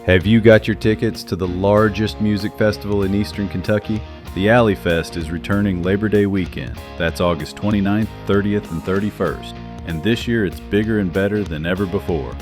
Have you got your tickets to the largest music festival in Eastern Kentucky? The Alley Fest is returning Labor Day weekend. That's August 29th, 30th, and 31st. And this year it's bigger and better than ever before.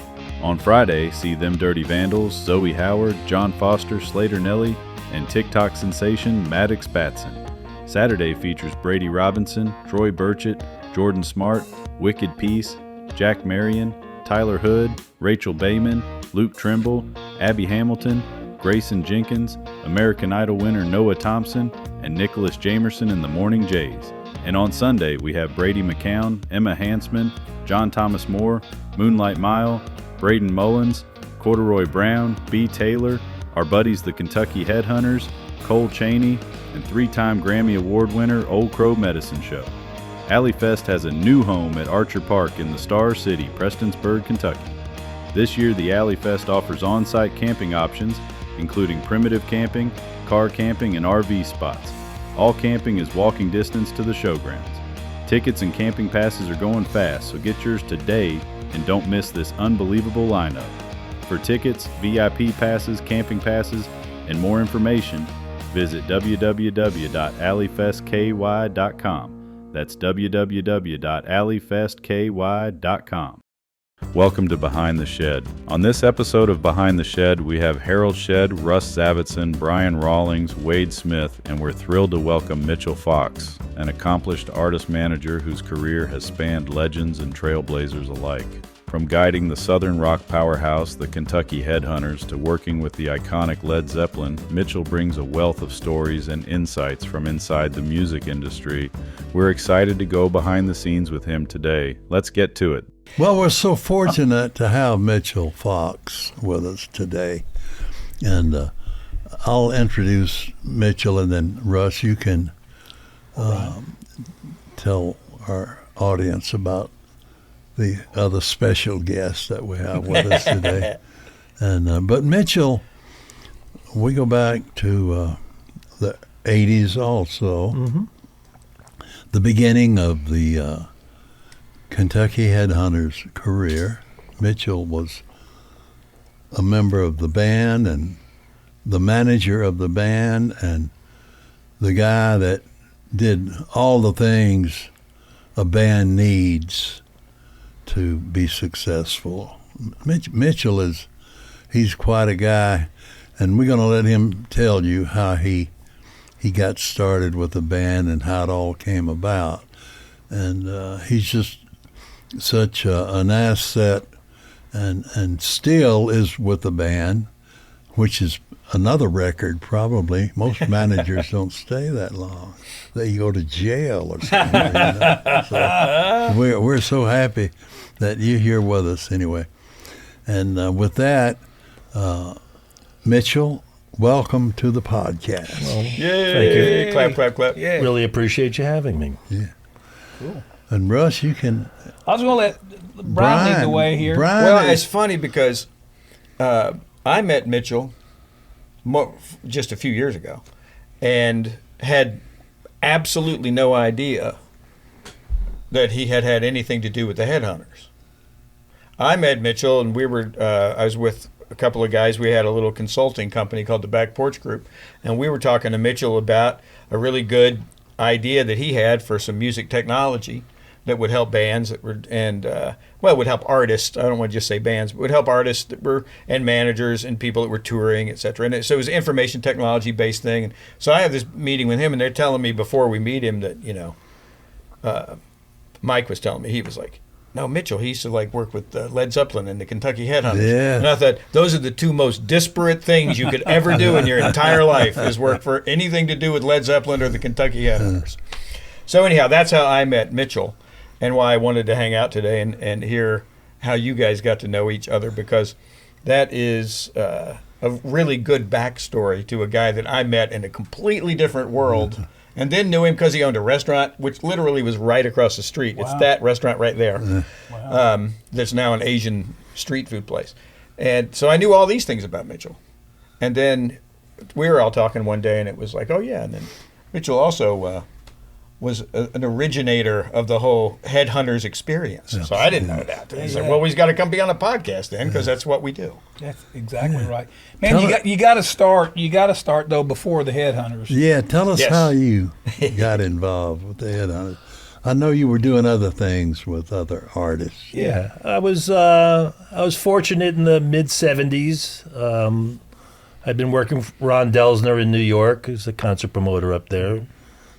On Friday, see Them Dirty Vandals, Zoe Howard, John Foster, Slater Nelly, and TikTok sensation Maddox Batson. Saturday features Brady Robinson, Troy Burchett, Jordan Smart, Wicked Peace, Jack Marion, Tyler Hood, Rachel Bayman, Luke Trimble, Abby Hamilton, Grayson Jenkins, American Idol winner Noah Thompson, and Nicholas Jamerson and the Morning Jays. And on Sunday, we have Brady McCown, Emma Hansman, John Thomas Moore, Moonlight Mile, Braden Mullins, Corduroy Brown, B. Taylor, our buddies the Kentucky Headhunters, Cole Chaney, and three-time Grammy Award winner Old Crow Medicine Show. Alley Fest has a new home at Archer Park in the Star City, Prestonsburg, Kentucky. This year, the Alley Fest offers on-site camping options, including primitive camping, car camping, and RV spots. All camping is walking distance to the showgrounds. Tickets and camping passes are going fast, so get yours today and don't miss this unbelievable lineup. For tickets, VIP passes, camping passes, and more information, visit www.alleyfestky.com. That's www.alleyfestky.com. Welcome to Behind the Shed. On this episode of Behind the Shed, we have Harold Shedd, Russ Zavitson, Brian Rawlings, Wade Smith, and we're thrilled to welcome Mitchell Fox, an accomplished artist-manager whose career has spanned legends and trailblazers alike. From guiding the Southern rock powerhouse, the Kentucky Headhunters, to working with the iconic Led Zeppelin, Mitchell brings a wealth of stories and insights from inside the music industry. We're excited to go behind the scenes with him today. Let's get to it. Well, we're so fortunate to have Mitchell Fox with us today. And I'll introduce Mitchell, and then Russ, you can tell our audience about the other special guest that we have with us today. And but Mitchell, we go back to the 80s also, the beginning of the Kentucky Headhunters career. Mitchell was a member of the band and the manager of the band and the guy that did all the things a band needs to be successful. Mitchell he's quite a guy, and we're going to let him tell you how he got started with the band and how it all came about. And he's just such an asset, and still is with the band, which is another record probably. Most managers don't stay that long. They go to jail or something. You know? So we're so happy that you're here with us anyway. And with that, Mitchell, welcome to the podcast. Well, yay! Thank you. Clap, clap, clap. Yeah. Really appreciate you having me. Yeah. Cool. And Russ, you can... I was going to let Brian lead the way here. Well, it's funny because I met Mitchell just a few years ago and had absolutely no idea that he had anything to do with the Headhunters. I met Mitchell, and I was with a couple of guys. We had a little consulting company called the Back Porch Group, and we were talking to Mitchell about a really good idea that he had for some music technology that would help bands it would help artists. I don't want to just say bands, but would help artists that were, and managers and people that were touring, et cetera. And so it was an information technology based thing. And so I have this meeting with him, and they're telling me before we meet him that, Mike was telling me, he was like, no, Mitchell, he used to work with Led Zeppelin and the Kentucky Headhunters. Yeah. And I thought, those are the two most disparate things you could ever do in your entire life, is work for anything to do with Led Zeppelin or the Kentucky Headhunters. So anyhow, that's how I met Mitchell, and why I wanted to hang out today and hear how you guys got to know each other, because that is a really good backstory to a guy that I met in a completely different world, and then knew him because he owned a restaurant, which literally was right across the street. Wow. It's that restaurant right there. Wow. That's now an Asian street food place. And so I knew all these things about Mitchell. And then we were all talking one day, and it was like, oh, yeah. And then Mitchell also an originator of the whole Headhunters experience. Yeah. So I didn't know that. He said, well, he's got to come be on a podcast then, because that's what we do. That's exactly right. Man, you got to start. You got to start though before the Headhunters. Yeah, tell us how you got involved with the Headhunters. I know you were doing other things with other artists. Yeah, I was fortunate in the mid '70s. I'd been working with Ron Delsner in New York, who's a concert promoter up there.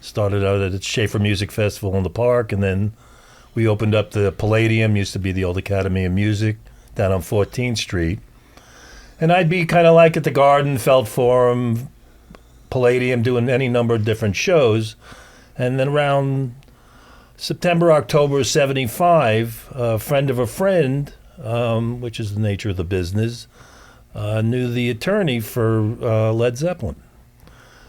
Started out at the Schaefer Music Festival in the Park, and then we opened up the Palladium, used to be the old Academy of Music, down on 14th Street. And I'd be kind of like at the Garden, Felt Forum, Palladium, doing any number of different shows. And then around September, October of '75, a friend of a friend, which is the nature of the business, knew the attorney for Led Zeppelin.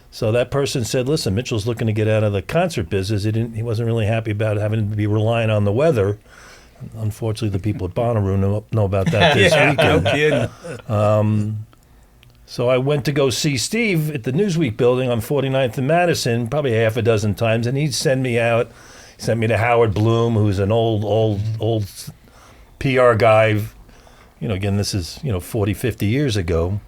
So that person said, listen, Mitchell's looking to get out of the concert business. He wasn't really happy about having to be relying on the weather. Unfortunately, the people at Bonnaroo know about that this weekend. No kidding. So I went to go see Steve at the Newsweek building on 49th and Madison probably half a dozen times, and he'd send me out. He sent me to Howard Bloom, who's an old PR guy. Again, this is, 40, 50 years ago.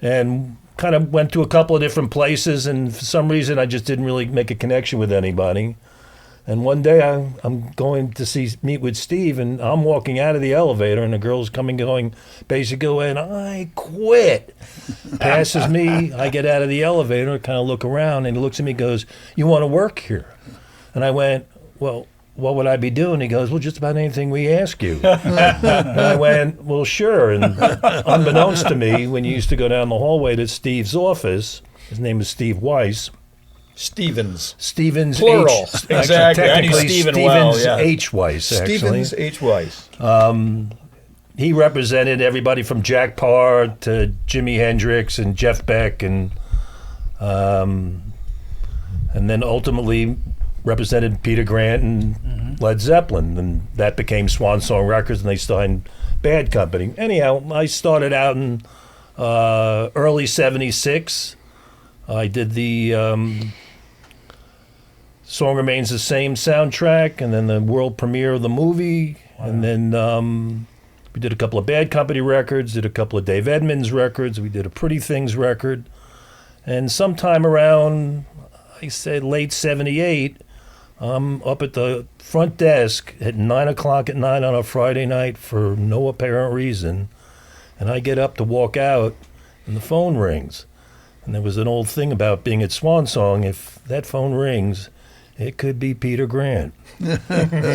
And kind of went to a couple of different places, and for some reason I just didn't really make a connection with anybody. And one day I'm going to meet with Steve, and I'm walking out of the elevator, and the girl's going, basically going, I quit. Passes me, I get out of the elevator, kind of look around, and he looks at me and goes, you want to work here? And I went, well, what would I be doing? He goes, well, just about anything we ask you. And I went, well, sure. And unbeknownst to me, when you used to go down the hallway to Steve's office, his name is Steve Weiss. Stevens. Plural. Exactly. I knew Stephen well, yeah. H. Weiss, actually. Stevens H. Weiss. He represented everybody from Jack Parr to Jimi Hendrix and Jeff Beck, and then ultimately represented Peter Grant and Led Zeppelin, and that became Swan Song Records, and they signed Bad Company. Anyhow, I started out in early '76. I did the Song Remains the Same soundtrack, and then the world premiere of the movie, and then we did a couple of Bad Company records, did a couple of Dave Edmunds records, we did a Pretty Things record, and sometime around, I said late '78, I'm up at the front desk at 9 o'clock at night on a Friday night for no apparent reason, and I get up to walk out, and the phone rings. And there was an old thing about being at Swan Song, if that phone rings, it could be Peter Grant.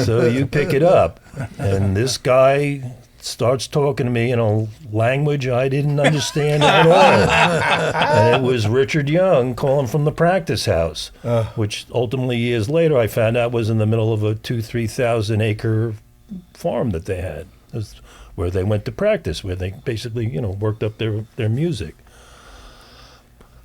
So you pick it up, and this guy starts talking to me in a language I didn't understand at all. And it was Richard Young calling from the practice house, which ultimately years later I found out was in the middle of a 2,000-3,000 acre farm that they had. It was where they went to practice, where they basically, worked up their music.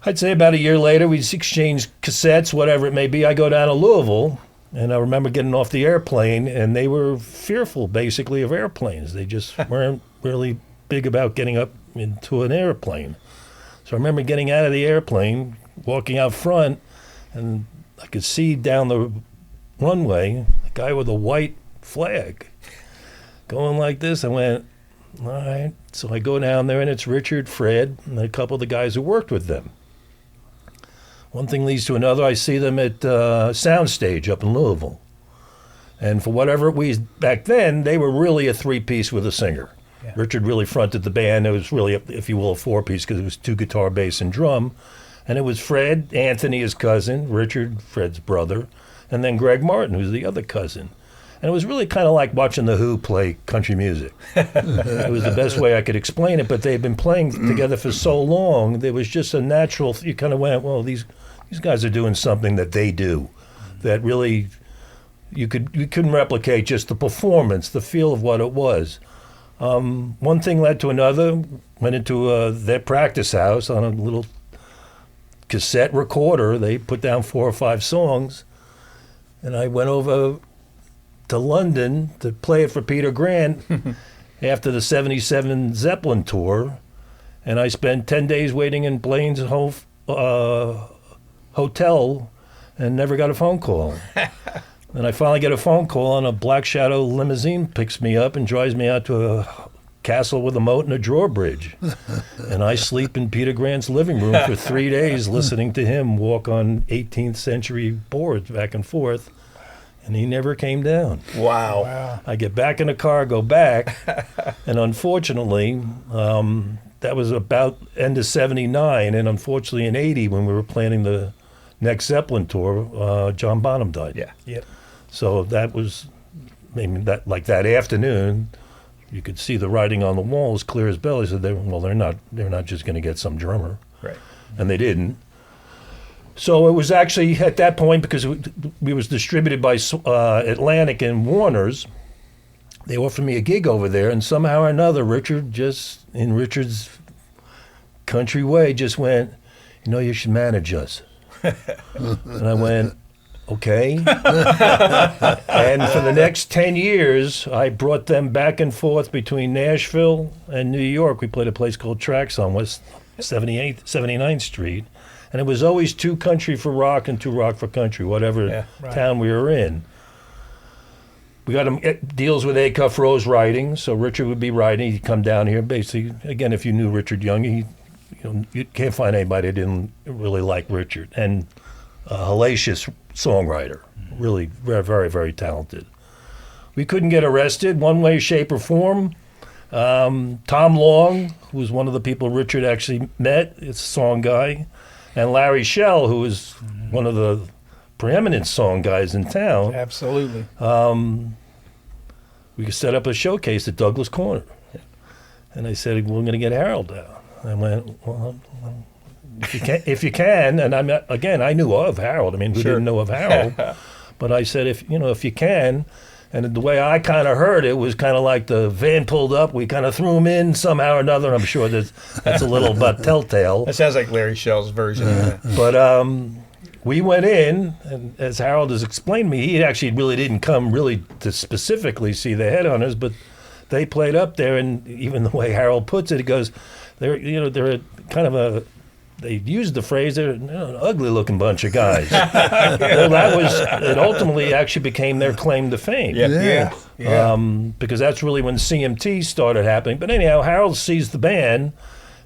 I'd say about a year later, we'd exchange cassettes, whatever it may be. I go down to Louisville, and I remember getting off the airplane, and they were fearful, basically, of airplanes. They just weren't really big about getting up into an airplane. So I remember getting out of the airplane, walking out front, and I could see down the runway a guy with a white flag going like this. I went, all right. So I go down there, and it's Richard, Fred, and a couple of the guys who worked with them. One thing leads to another. I see them at Soundstage up in Louisville. And for whatever it was back then, they were really a three-piece with a singer. Yeah. Richard really fronted the band. It was really, if you will, a four-piece because it was two guitar, bass, and drum. And it was Fred, Anthony, his cousin, Richard, Fred's brother, and then Greg Martin, who's the other cousin. And it was really kind of like watching The Who play country music. It was the best way I could explain it, but they'd been playing together for so long, there was just a natural, you kind of went, well, these guys are doing something that they do, that really you couldn't replicate just the performance, the feel of what it was. One thing led to another, went into their practice house on a little cassette recorder. They put down 4 or 5 songs, and I went over to London to play it for Peter Grant after the '77 Zeppelin tour, and I spent 10 days waiting in Blaine's hotel, and never got a phone call. And I finally get a phone call, and a Black Shadow limousine picks me up and drives me out to a castle with a moat and a drawbridge. And I sleep in Peter Grant's living room for 3 days listening to him walk on 18th century boards back and forth. And he never came down. Wow. I get back in the car, go back, and unfortunately, that was about end of 79, and unfortunately in 80, when we were planning the next Zeppelin tour, John Bonham died. Yeah. Yep. So that was, I mean, that afternoon, you could see the writing on the wall as clear as bell. He said, they're not just going to get some drummer. Right. And they didn't. So it was actually at that point, because we was distributed by Atlantic and Warner's, they offered me a gig over there, and somehow or another, Richard, just in Richard's country way, just went, you should manage us. And I went, okay. And for the next 10 years, I brought them back and forth between Nashville and New York. We played a place called Tracks on West 79th Street. And it was always 2 country for rock and 2 rock for country, whatever town we were in. We got him deals with Acuff Rose writing, so Richard would be writing. He'd come down here. Basically, again, if you knew Richard Young, you can't find anybody that didn't really like Richard. And a hellacious songwriter, really very, very, very talented. We couldn't get arrested one way, shape, or form. Tom Long, who was one of the people Richard actually met, it's a song guy. And Larry Shell, who was one of the preeminent song guys in town. Absolutely. We could set up a showcase at Douglas Corner. And I said, we're going to get Harold out. I went, well, if you can, and I'm not, again, I knew of Harold. I mean, who didn't know of Harold? But I said, if you can. And the way I kind of heard it was kind of like the van pulled up. We kind of threw him in somehow or another. I'm sure that's a little but telltale. That sounds like Larry Shell's version of that. But we went in, and as Harold has explained to me, he actually really didn't come really to specifically see the Headhunters, but they played up there, and even the way Harold puts it, he goes, they're a kind of a, they used the phrase, they're an ugly-looking bunch of guys. Well, it ultimately actually became their claim to fame. Yeah. Because that's really when CMT started happening. But anyhow, Harold sees the band,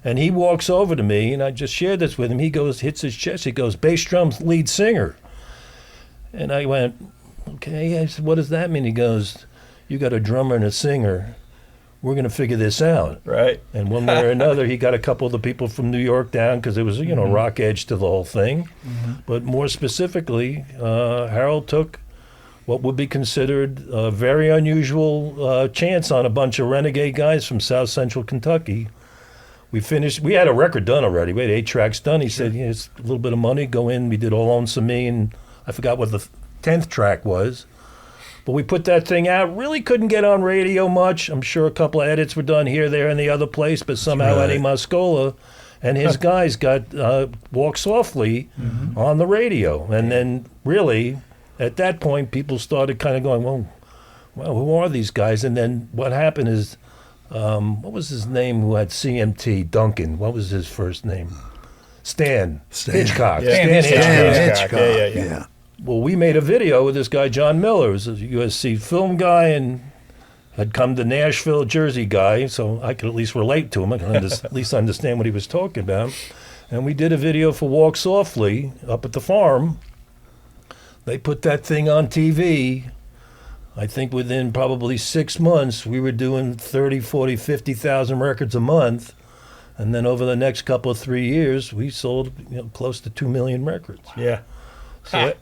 and he walks over to me, and I just shared this with him. He goes, hits his chest, he goes, bass drum's lead singer. And I went, okay. I said, what does that mean? He goes, you got a drummer and a singer. We're going to figure this out. Right. And one way or another, he got a couple of the people from New York down because there was, rock edge to the whole thing. But more specifically, Harold took what would be considered a very unusual chance on a bunch of renegade guys from South Central Kentucky. We had a record done already. We had 8 tracks done. He said, it's a little bit of money, go in. We did All Lonesome Me, and I forgot what the 10th track was. But we put that thing out. Really couldn't get on radio much. I'm sure a couple of edits were done here, there, and the other place. But somehow Eddie Mascola and his guys got Walk Softly on the radio. And then really, at that point, people started kind of going, well, who are these guys? And then what happened is, what was his name who had CMT? Duncan. What was his first name? Stan. Hitchcock. Yeah. Stan Hitchcock. Yeah. Well, we made a video with this guy, John Miller, who's a USC film guy and had come to Nashville, Jersey guy, so I could at least relate to him. I could at least understand what he was talking about. And we did a video for Walk Softly up at the farm. They put that thing on TV. I think within probably 6 months, we were doing 30, 40, 50,000 records a month. And then over the next couple of 3 years, we sold close to 2 million records. Yeah.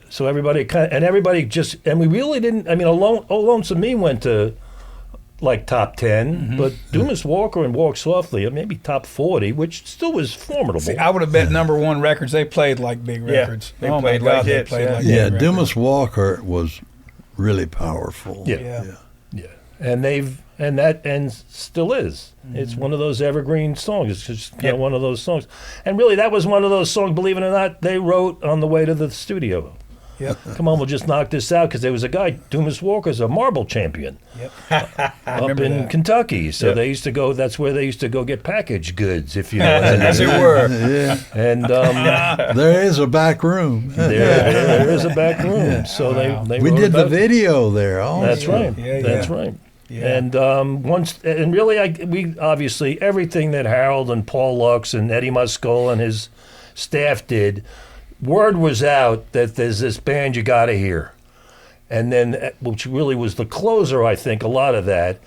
So everybody and we really didn't. I mean, Lonesome Me went to like top 10, but Dumas Walker and Walk Softly, maybe top 40, which still was formidable. See, I would have bet -- 1 records. They played like big records. They played like hits. They played like Yeah, big Dumas Walker was really powerful. Yeah. And still is. It's one of those evergreen songs. It's just kind of one of those songs. And really, that was one of those songs, believe it or not, they wrote on the way to the studio. Yep. Come on, we'll just knock this out, because there was a guy, Dumas Walker's a marble champion Yep. up in Kentucky. So Yep. they used to go. That's where they used to go get packaged goods, if you know. As it were. Yeah, And there is a back room. there is a back room. So they We wrote did the about- video there. Also. That's right. Yeah, That's yeah. right. Yeah. And we obviously everything that Harold and Paul Lux and Eddie Muscola and his staff did, word was out that there's this band you got to hear, and then which really was the closer, I think, a lot of that,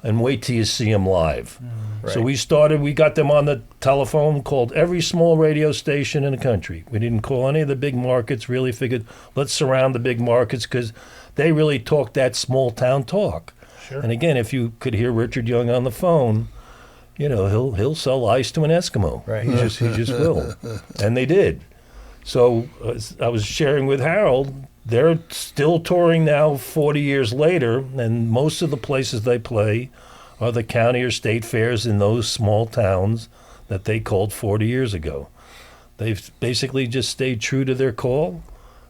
and wait till you see them live. So we got them on the telephone, called every small radio station in the country. We didn't call any of the big markets. Really figured let's surround the big markets, because they really talk that small town talk. Sure. And again, if you could hear Richard Young on the phone, he'll sell ice to an Eskimo. Right. He just will. And they did. So I was sharing with Harold, they're still touring now 40 years later, and most of the places they play are the county or state fairs in those small towns that they called 40 years ago. They've basically just stayed true to their call.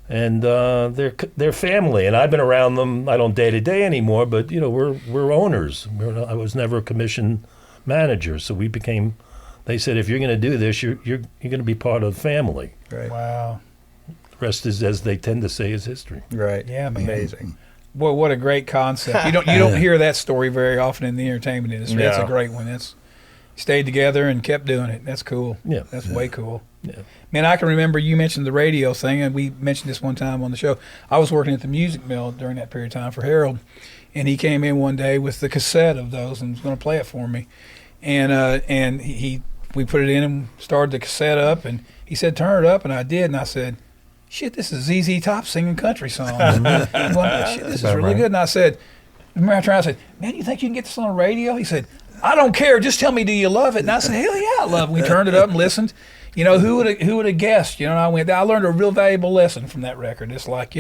And they're family, and I've been around them. I don't day to day anymore, but we're owners. I was never a commission manager, so we became. They said, if you're going to do this, you're going to be part of the family. Right. Wow. The rest is, as they tend to say, is history. Right. Yeah, man. Amazing. Boy, what a great concept. You don't hear that story very often in the entertainment industry. That's a No. great one. That's stayed together and kept doing it. That's cool. Yeah. That's way cool. Yeah. Man, I can remember you mentioned the radio thing, and we mentioned this one time on the show. I was working at the music mill during that period of time for Harold, and he came in one day with the cassette of those and was going to play it for me. And we put it in and started the cassette up, and he said, turn it up, and I did, and I said, shit, this is ZZ Top singing country songs. He's going, shit, this is really good. And I said, I said, man, you think you can get this on the radio? He said, I don't care. Just tell me, do you love it? And I said, hell yeah, I love it. We turned it up and listened. Who would have guessed? And I learned a real valuable lesson from that record. It's like,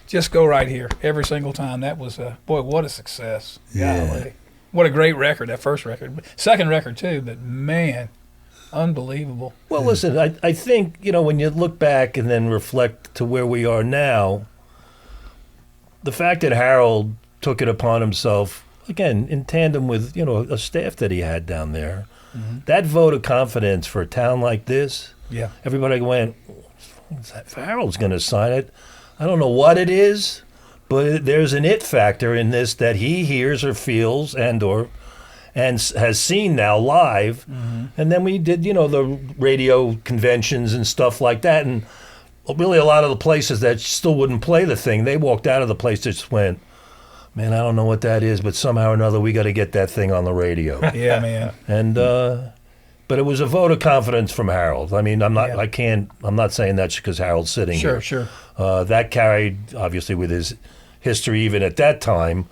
just go right here every single time. That was boy, what a success. Yeah. Golly. What a great record, that first record. Second record too, but man, unbelievable. Well, listen, I think, when you look back and then reflect to where we are now, the fact that Harold took it upon himself, again, in tandem with, a staff that he had down there, that vote of confidence for a town like this, Yeah. everybody went, Harold's going to sign it. I don't know what it is, but there's an it factor in this that he hears or feels and has seen now live. And then we did, the radio conventions and stuff like that. And really a lot of the places that still wouldn't play the thing, they walked out of the place and just went, man, I don't know what that is, but somehow or another we got to get that thing on the radio. Yeah, man. And but it was a vote of confidence from Harold. I mean, I'm not saying that's because Harold's sitting here. Sure. That carried, obviously, with his history even at that time,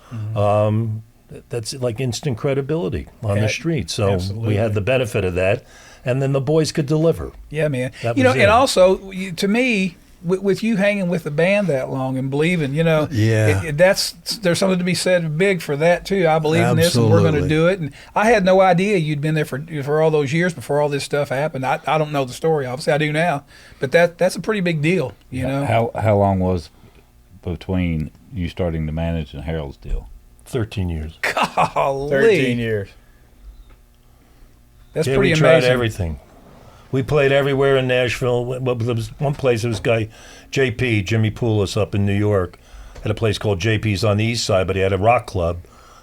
that's like instant credibility on the street. So Absolutely. we had the benefit of that, and then the boys could deliver. Yeah, man. That was it. And also, to me, with you hanging with the band that long and believing, Yeah. there's something to be said big for that too. I believe in this, and we're going to Absolutely. do it. And I had no idea you'd been there for all those years before all this stuff happened. I don't know the story, obviously I do now, but that's a pretty big deal, How long was between you starting to manage and Harold's deal? 13 years. Golly. 13 years. That's Yeah, pretty we amazing. tried everything. We played everywhere in Nashville. Well, there was one place, there was a guy, JP, Jimmy Poulos up in New York, had a place called JP's on the east side, but he had a rock club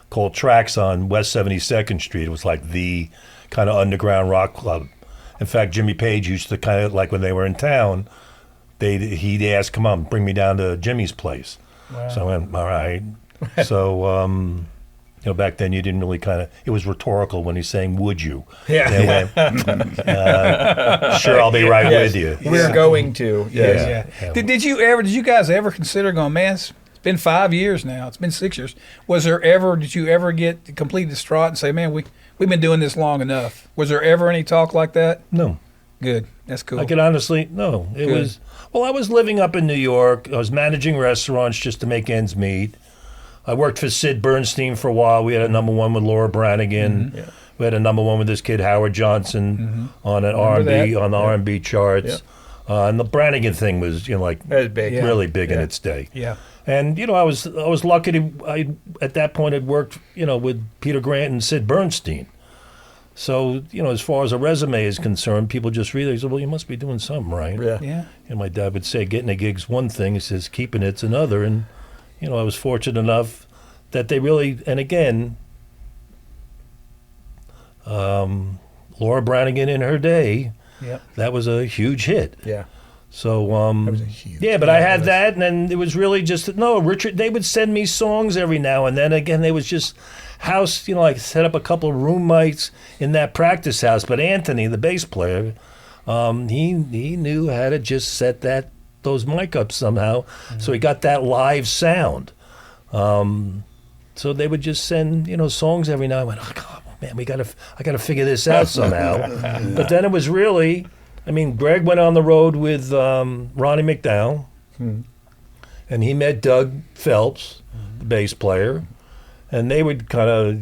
called Tracks on West 72nd Street. It was like the kind of underground rock club. In fact, Jimmy Page used to kind of, like when they were in town, he'd ask, come on, bring me down to Jimmy's place. Wow. So I went, all right. So, back then you didn't really it was rhetorical when he's saying, would you? Yeah. They went, sure, I'll be right Yes. with you. We're going to. Yes. Yeah. Did you guys ever consider going, man, it's been 5 years now. It's been 6 years. Did you ever get completely distraught and say, man, we've been doing this long enough? Was there ever any talk like that? No. Good. That's cool. I could honestly, no. It Good. was, I was living up in New York. I was managing restaurants just to make ends meet. I worked for Sid Bernstein for a while. We had a number one with Laura Branigan. Yeah. We had a number one with this kid Howard Johnson on an Remember R&B that? on the R&B charts. And the Brannigan thing was, like That was big. Yeah. really big in Yeah. its day. Yeah. And I was lucky to at that point had worked with Peter Grant and Sid Bernstein. So as far as a resume is concerned, people just read it. They say, well, you must be doing something right. Yeah. Yeah. And my dad would say, getting a gig's one thing. He says, keeping it's another. And I was fortunate enough that they really. And again, Laura Branigan in her day, Yep. that was a huge hit. Yeah. So That was a huge. yeah, but I had that, and then it was really just Richard. They would send me songs every now and then. Again, they was just house. I set up a couple of room mics in that practice house. But Anthony, the bass player, he knew how to just set those mic up somehow, so he got that live sound. So they would just send songs every now and then. I went, oh man, I gotta figure this out somehow. But then it was really. Greg went on the road with Ronnie McDowell, and he met Doug Phelps, the bass player, and they would kind of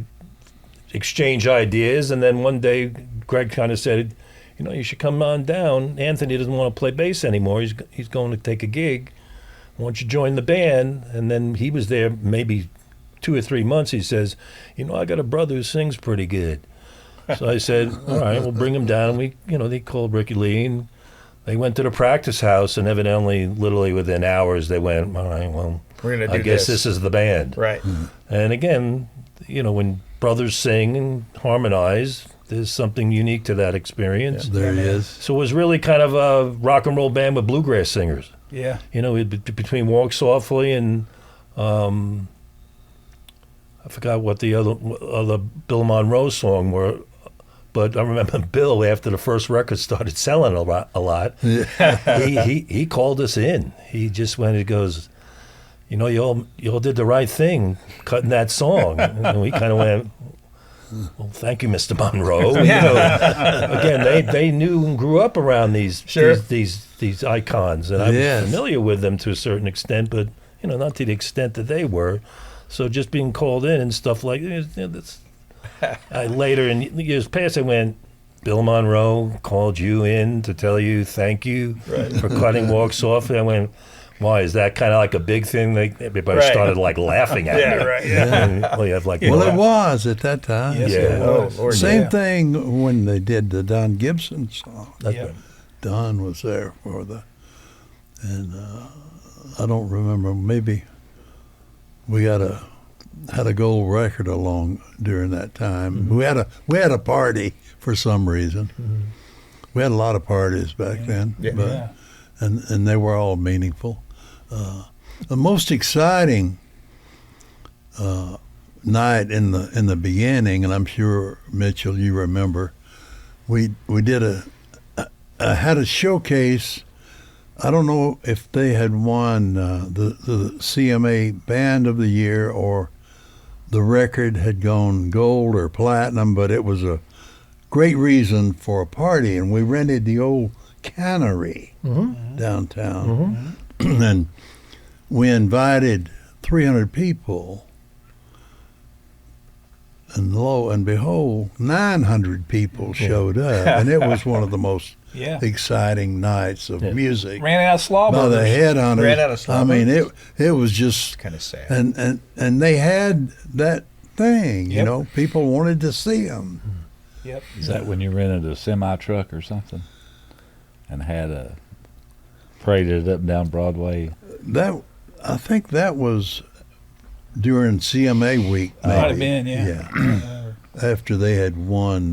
exchange ideas. And then one day, Greg kind of said, you should come on down. Anthony doesn't want to play bass anymore. He's going to take a gig. Why don't you join the band? And then he was there maybe 2 or 3 months. He says, I got a brother who sings pretty good. So I said, all right, we'll bring him down. We, they called Ricky Lee, and they went to the practice house, and evidently, literally within hours, they went, all right, well, We're gonna do I guess this is the band. Right. And again, when brothers sing and harmonize, there's something unique to that experience. There he is. So it was really kind of a rock and roll band with bluegrass singers. Yeah. Between Walk Softly and I forgot what the other Bill Monroe song were. But I remember Bill, after the first record started selling a lot, he called us in. He just went, he goes, you all did the right thing cutting that song. And we kind of went, well, thank you, Mr. Monroe. Again, they knew and grew up around these icons, and I was familiar with them to a certain extent, but not to the extent that they were. So just being called in and stuff like this. Later in years past, I went, Bill Monroe called you in to tell you thank you for cutting Walk Softly. I went, why, is that kind of like a big thing? Everybody started laughing at me. Yeah, right. Yeah. Well, you have Well, it was at that time. Yes, Yeah. it was. Lord, Same thing when they did the Don Gibson song. Yep. Don was there for and I don't remember, maybe we had a gold record along during that time. We had a party for some reason. We had a lot of parties back then, but and they were all meaningful. The most exciting night in the beginning, and I'm sure Mitchell, you remember, we did had a showcase. I don't know if they had won the CMA Band of the Year or the record had gone gold or platinum, but it was a great reason for a party, and we rented the old cannery downtown, and we invited 300 people, and lo and behold, 900 people showed up, and it was one of the most exciting nights of music. Ran out of slaw By the burgers. Headhunters. Ran out of slaw I mean, burgers. it was just Kind of sad. and they had that thing, Yep. people wanted to see them. Yep. Is that when you rented a semi truck or something, and had paraded it up and down Broadway? I think that was during CMA week. Maybe. Might have been, yeah. After they had won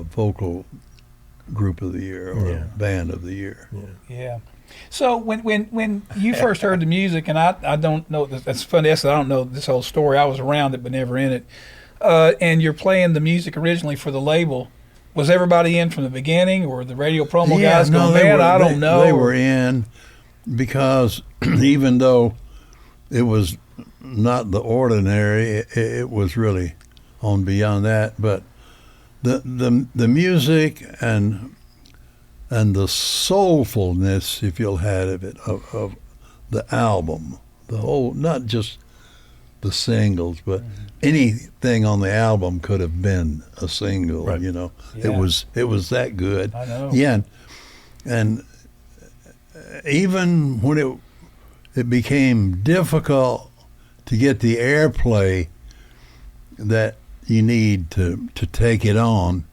vocal group of the year or band of the year. Yeah. So when you first heard the music, and I don't know, that's funny, I don't know this whole story. I was around it, but never in it. And you're playing the music originally for the label. Was everybody in from the beginning, or the radio promo guys going, man, I don't know? They were in because even though it was not the ordinary, it was really on beyond that. But the music and the soulfulness, if you'll have it, of the album, the whole, not just the singles, but anything on the album could have been a single. Right. It was that good. I know. Yeah, and even when it became difficult to get the airplay that you need to take it on,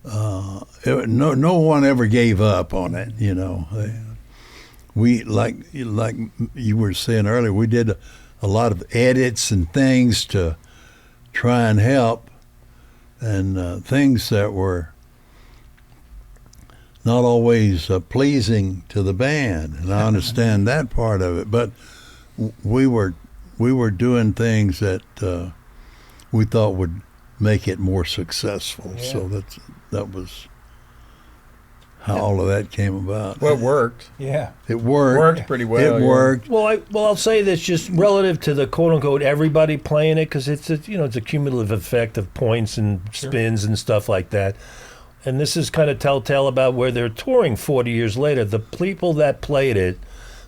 no one ever gave up on it. We like you were saying earlier, we did a lot of edits and things to try and help, and things that were not always pleasing to the band, and I understand that part of it. But we were doing things that we thought would make it more successful. Yeah. So that was how all of that came about. Well, it worked. Yeah, it worked. Worked pretty well. It worked. Well, I'll say this just relative to the quote unquote everybody playing it, because it's a cumulative effect of points and spins and stuff like that. And this is kind of telltale about where they're touring 40 years later. The people that played it,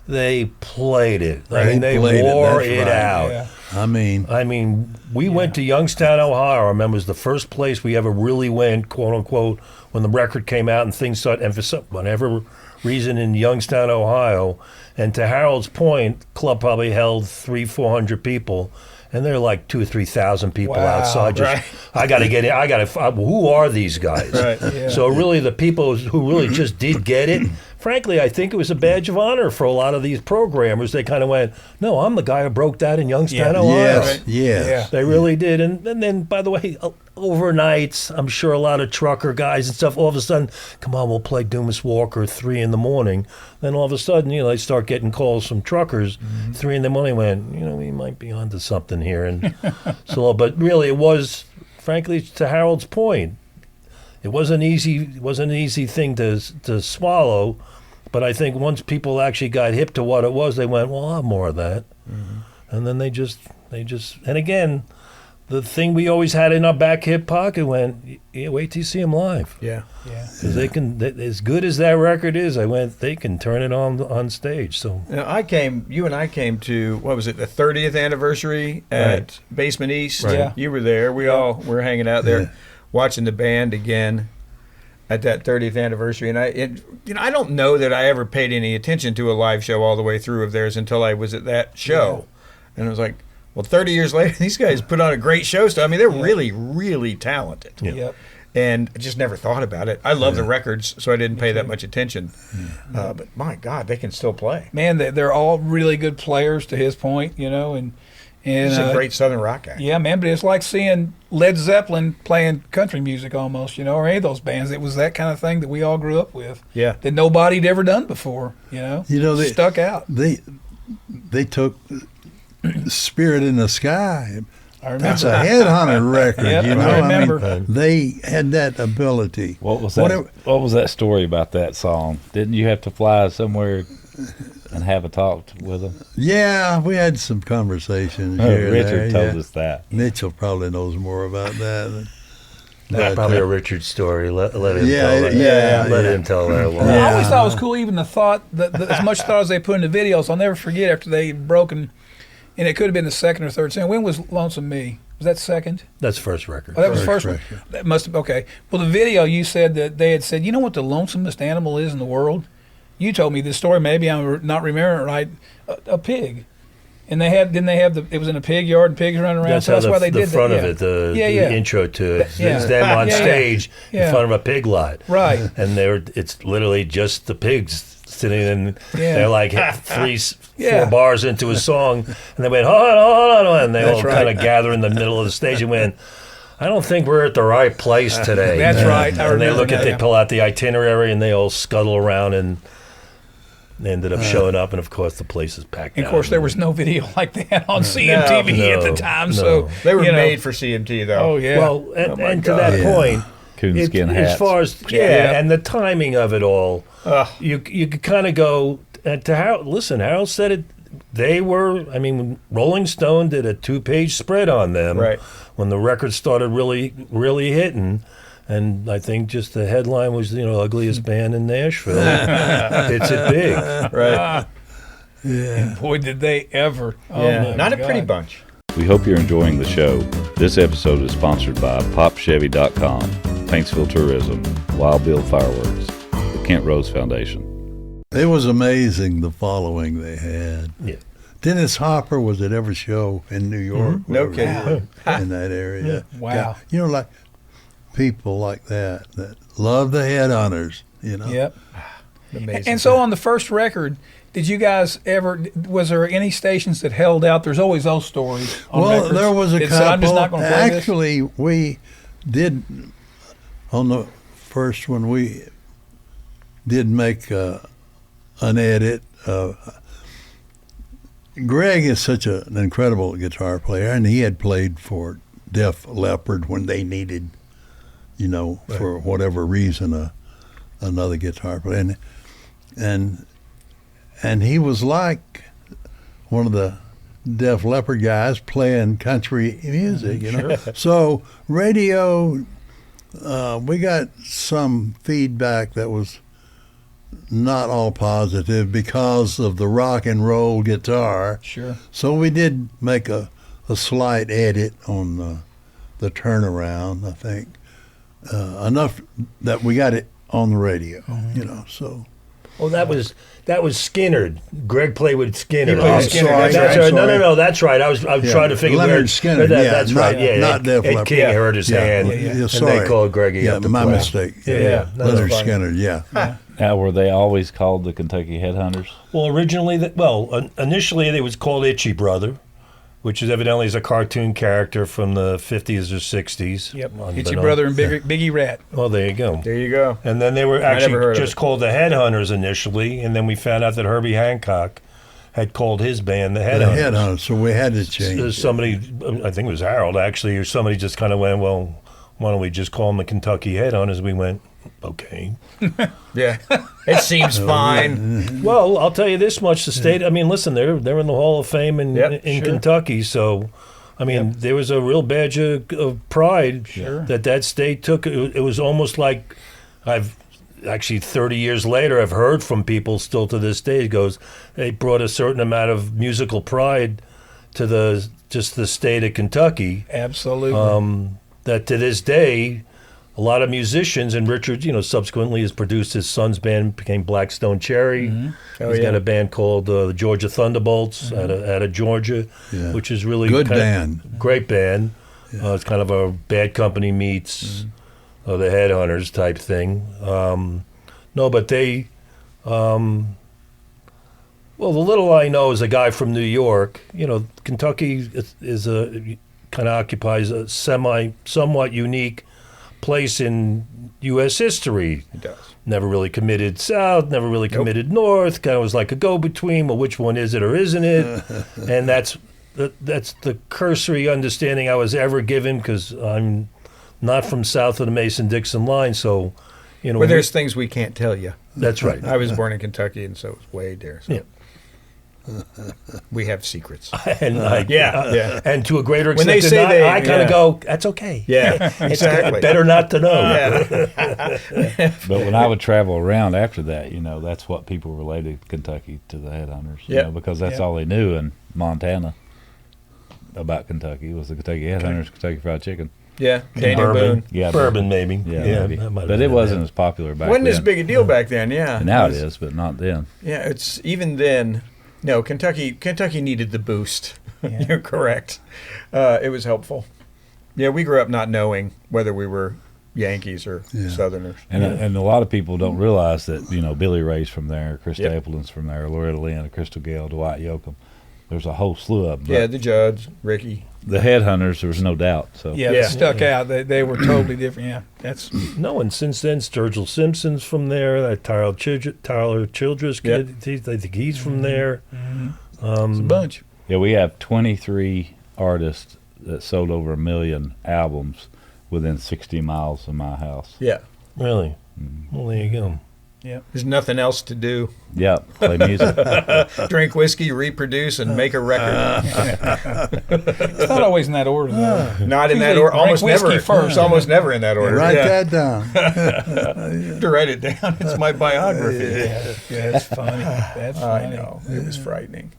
they played it. I mean, they wore it out. Yeah. I mean, we went to Youngstown, Ohio. I remember it was the first place we ever really went, quote unquote, when the record came out and things started, and for whatever reason in Youngstown, Ohio. And to Harold's point, club probably held 300-400 people. And there are like 2,000 or 3,000 people outside. I got to get in. Who are these guys? Right. Yeah. So really, the people who really just did get it. Frankly, I think it was a badge of honor for a lot of these programmers. They kind of went, "No, I'm the guy who broke that in Youngstown, Ohio." Yes. Yes. Yeah. They really did. And then, by the way, overnights, I'm sure a lot of trucker guys and stuff. All of a sudden, come on, we'll play Dumas Walker at 3 a.m. Then all of a sudden, they start getting calls from truckers. 3 a.m. Went, we might be onto something here. And so, but really, it was, frankly, to Harold's point, it wasn't easy. It wasn't an easy thing to swallow. But I think once people actually got hip to what it was, they went, well, I'll have more of that. And then they just, and again, the thing we always had in our back hip pocket went, wait till you see them live. Yeah. Because they can, as good as that record is, they can turn it on stage. So you and I came to, what was it, the 30th anniversary at Basement East. Right. Yeah. You were there. We all were hanging out there watching the band again at that 30th anniversary. And I don't know that I ever paid any attention to a live show all the way through of theirs until I was at that show. And I was like, well, 30 years later, these guys put on a great show. I mean, they're really, really talented. Yeah. Yep. And I just never thought about it. I love the records, so I didn't pay that much attention. But my God, they can still play. Man, they're all really good players, to his point, and It's a great Southern rock act. Yeah, man, but it's like seeing Led Zeppelin playing country music almost, or any of those bands. It was that kind of thing that we all grew up with. Yeah. That nobody'd ever done before, they stuck out. They took Spirit in the Sky. I remember. That's a Headhunter record, Yep, I remember. They had that ability. What was that? What was that story about that song? Didn't you have to fly somewhere and have a talk with them? Yeah, we had some conversations here. Richard told us that. Mitchell probably knows more about that. that's probably a Richard story. Let him tell that. Let him tell that one. I always thought it was cool, even the thought, that as much thought as they put into videos. I'll never forget after they broken, and it could have been the second or third single. When was Lonesome Me? Was that second? That's first record. Oh, that was first one. That must have, okay. Well, the video, you said that they had said, you know what the lonesomest animal is in the world? You told me this story, maybe I'm not remembering it right, a pig. And it was in a pig yard and pigs running around. That's, so that's why they did that. The front of it, the intro to it. Yeah. It's them on stage in front of a pig lot. Right. And it's literally just the pigs sitting in, they're like 4 bars into a song, and they went, hold on, and they all kind of gather in the middle of the stage and went, I don't think we're at the right place today. That's right. And they pull out the itinerary and they all scuttle around and they ended up showing up, and of course the place is packed. And of course there was no video like that on CMTV at the time, so they were made for CMT though. Oh yeah. Well, and to that point, coonskin hats. As far as and the timing of it all, you could kind of go to Harold. Listen, Harold said it. They were. I mean, Rolling Stone did a 2-page spread on them when the record started really, really hitting. And I think just the headline was, ugliest band in Nashville. It's it big. Right. And boy, did they ever. Not a pretty bunch. We hope you're enjoying the show. This episode is sponsored by PopChevy.com, Paintsville Tourism, Wild Bill Fireworks, the Kent Rose Foundation. It was amazing the following they had. Yeah. Dennis Hopper was at every show in New York. No wherever kidding. we were in that area. Wow. Yeah. You know, like people like that love the Headhunters, you know. Yep. Amazing. And so on the first record, did you guys ever? Was there any stations that held out? There's always those stories. On Well, records. there was a It couple. said, I'm just not going to play this. Actually, we did, on the first one, we did make an edit. Greg is such an incredible guitar player, and he had played for Def Leppard when they needed, you know, for whatever reason, another guitar player. And he was like one of the Def Leppard guys playing country music, you know. So radio, we got some feedback that was not all positive because of the rock and roll guitar. Sure. So we did make a slight edit on the turnaround, I think. Enough that we got it on the radio, you know, so. Oh, that was Skinner. Greg played with Skinner. He played with Skinner, sorry, That's right. sorry. No, that's right. I was trying to figure Leonard where Skinner, that's not- right. Yeah, not Def Ed Leppard. King hurt his hand, Yeah, and sorry. they called Greggy Yeah, up to my play. mistake. Yeah. No, Leonard that's fine. Skinner, yeah. Now, were they always called the Kentucky Headhunters? Well, originally, initially they was called Itchy Brother, which is evidently is a cartoon character from the 50s or 60s. Yep. Unbeknown- It's your brother and Biggie Rat. Well, there you go. There you go. And then they were never heard actually of just it. called the Headhunters initially, and then we found out that Herbie Hancock had called his band the The Headhunters. Headhunters, so we had to change it. Somebody, I think it was Harold actually, or somebody just kind of went, well, why don't we just call them the Kentucky Headhunters? We went, okay. Yeah. It seems fine. Well, I'll tell you this much: the state. I mean, listen, they're in the Hall of Fame in Yep, in sure. Kentucky, so. I mean, there was a real badge of pride that state took. It was almost like I've actually 30 years later, I've heard from people still to this day. It goes, they brought a certain amount of musical pride to the state of Kentucky. Absolutely. That to this day, a lot of musicians, and Richard, subsequently has produced his son's band, became Blackstone Cherry. Oh, He's got yeah. a band called the Georgia Thunderbolts out of Georgia, Yeah. which is really Good kind band. of great band. It's kind of a Bad Company meets the Headhunters type thing. No, but they, well, the little I know is a guy from New York. Kentucky is a kind of occupies a somewhat unique place in U.S. history. It does. Never really committed south, never really committed north. Kind of was like a go-between. Well, which one is it or isn't it? And that's the cursory understanding I was ever given, because I'm not from south of the Mason-Dixon line. So, Well, there's things we can't tell you. that's right. I was born in Kentucky, and so it's way there. So. Yeah. We have secrets. And Yeah. and to a greater When extent, they say than they- I kind yeah. of go, that's okay. Yeah, It's exactly. better not to know. But when I would travel around after that, that's what people related Kentucky to the Headhunters. Yep. Because that's all they knew in Montana about Kentucky was the Kentucky Headhunters, Kentucky Fried Chicken. Yeah, Candy Bourbon. Boone. Yeah, Bourbon, maybe. maybe. that might have But been it wasn't then. as popular back Wasn't then. as big a deal back then. Yeah. Now it is, but not then. Yeah, it's even then. No, Kentucky needed the boost. You're correct. It was helpful. Yeah, we grew up not knowing whether we were Yankees or Southerners. And a lot of people don't realize that, Billy Ray's from there, Chris Yep. Stapleton's from there, Loretta Lynn, Crystal Gale, Dwight Yoakam. There's a whole slew of them. Yeah, the Judds, Ricky. The Headhunters, there was no doubt. So Yeah, Yeah. they stuck out. They were totally different. Yeah, that's No, and since then, Sturgill Simpson's from there. That Tyler Childress Yep. kid, I think he's from there. it's a bunch. Yeah, we have 23 artists that sold over 1 million albums within 60 miles of my house. Yeah. Really? Well, there you go. There's nothing else to do. Yep, play music. Drink whiskey, reproduce, and make a record. It's not always in that order, though. Not in that Usually order. drink Almost whiskey never. first. It's almost never in that order. Write Yeah. that down. To write it down. It's my biography. Yeah, that's funny. That's I funny. know. It was frightening.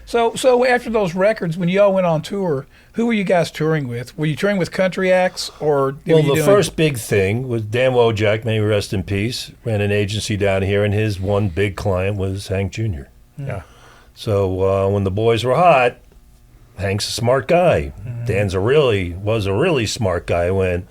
So after those records, when you all went on tour, who were you guys touring with? Were you touring with country acts or? Well, the first big thing was Dan Wojak, may he rest in peace, ran an agency down here, and his one big client was Hank Jr. Yeah. So when the boys were hot, Hank's a smart guy. Dan's was a really smart guy. When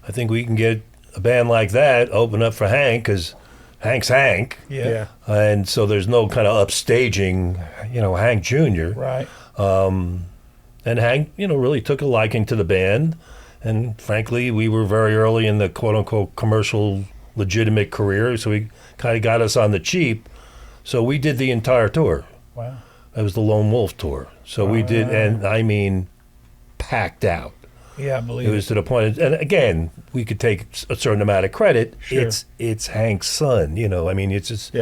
I think we can get a band like that open up for Hank, because Hank's Hank. Yeah. And so there's no kind of upstaging, Hank Jr. Right. And Hank, really took a liking to the band. And frankly, we were very early in the quote-unquote commercial legitimate career, so he kind of got us on the cheap. So we did the entire tour. Wow. That was the Lone Wolf tour. So we did, and I mean, packed out. Yeah, I believe It was to the point, and again, we could take a certain amount of credit. Sure. It's Hank's son, I mean, it's just,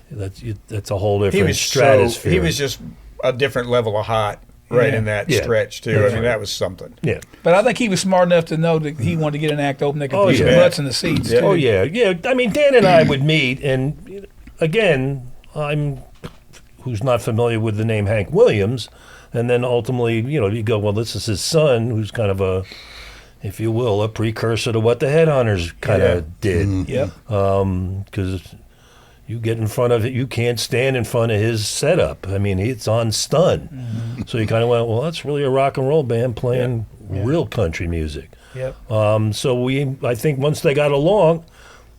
that's a whole He different was stratosphere. he was just a different level of hot in that stretch too. I mean, that was something. Yeah. But I think he was smart enough to know that he wanted to get an act open that could put some butts in the seats. Yeah. Too. Oh, yeah. I mean, Dan and I would meet, and again, who's not familiar with the name Hank Williams, and then ultimately, you go, well, this is his son, who's kind of a, if you will, a precursor to what the Headhunters kind of did. Yep. Because you get in front of it, you can't stand in front of his setup. I mean, it's on stun. So you kind of went, well, that's really a rock and roll band playing real country music. Yep. So I think once they got along,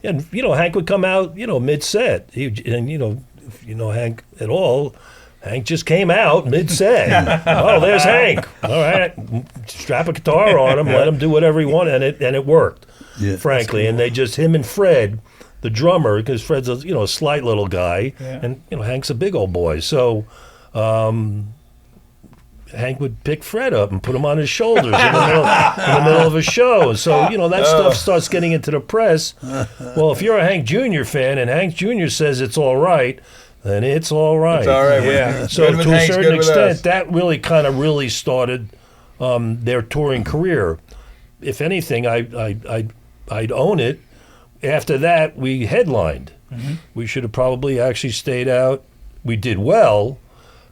and Hank would come out, mid-set, and if you know Hank at all, Hank just came out mid-set. Oh, there's Hank. All right, strap a guitar on him, let him do whatever he wanted, and it worked. Yeah, frankly, and they just him and Fred, the drummer, because Fred's a slight little guy, and Hank's a big old boy, so. Hank would pick Fred up and put him on his shoulders in the middle of a show. So, that stuff starts getting into the press. Well, if you're a Hank Jr. fan and Hank Jr. says it's all right, then it's all right. It's all right. Yeah. So to a certain extent, that really really started their touring career. If anything, I'd own it. After that, we headlined. We should have probably actually stayed out. We did well.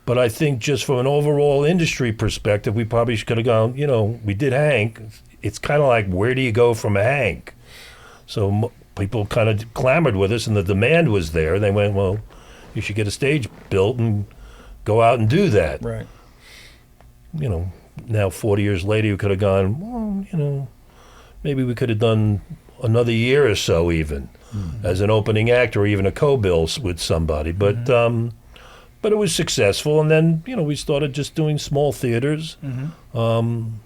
But I think just from an overall industry perspective, we probably could have gone, we did Hank. It's kind of like, where do you go from a Hank? So people kind of clamored with us, and the demand was there. They went, well, you should get a stage built and go out and do that. Right. Now 40 years later, you could have gone, well, maybe we could have done another year or so even as an opening act or even a co-bill with somebody. But it was successful, and then we started just doing small theaters, and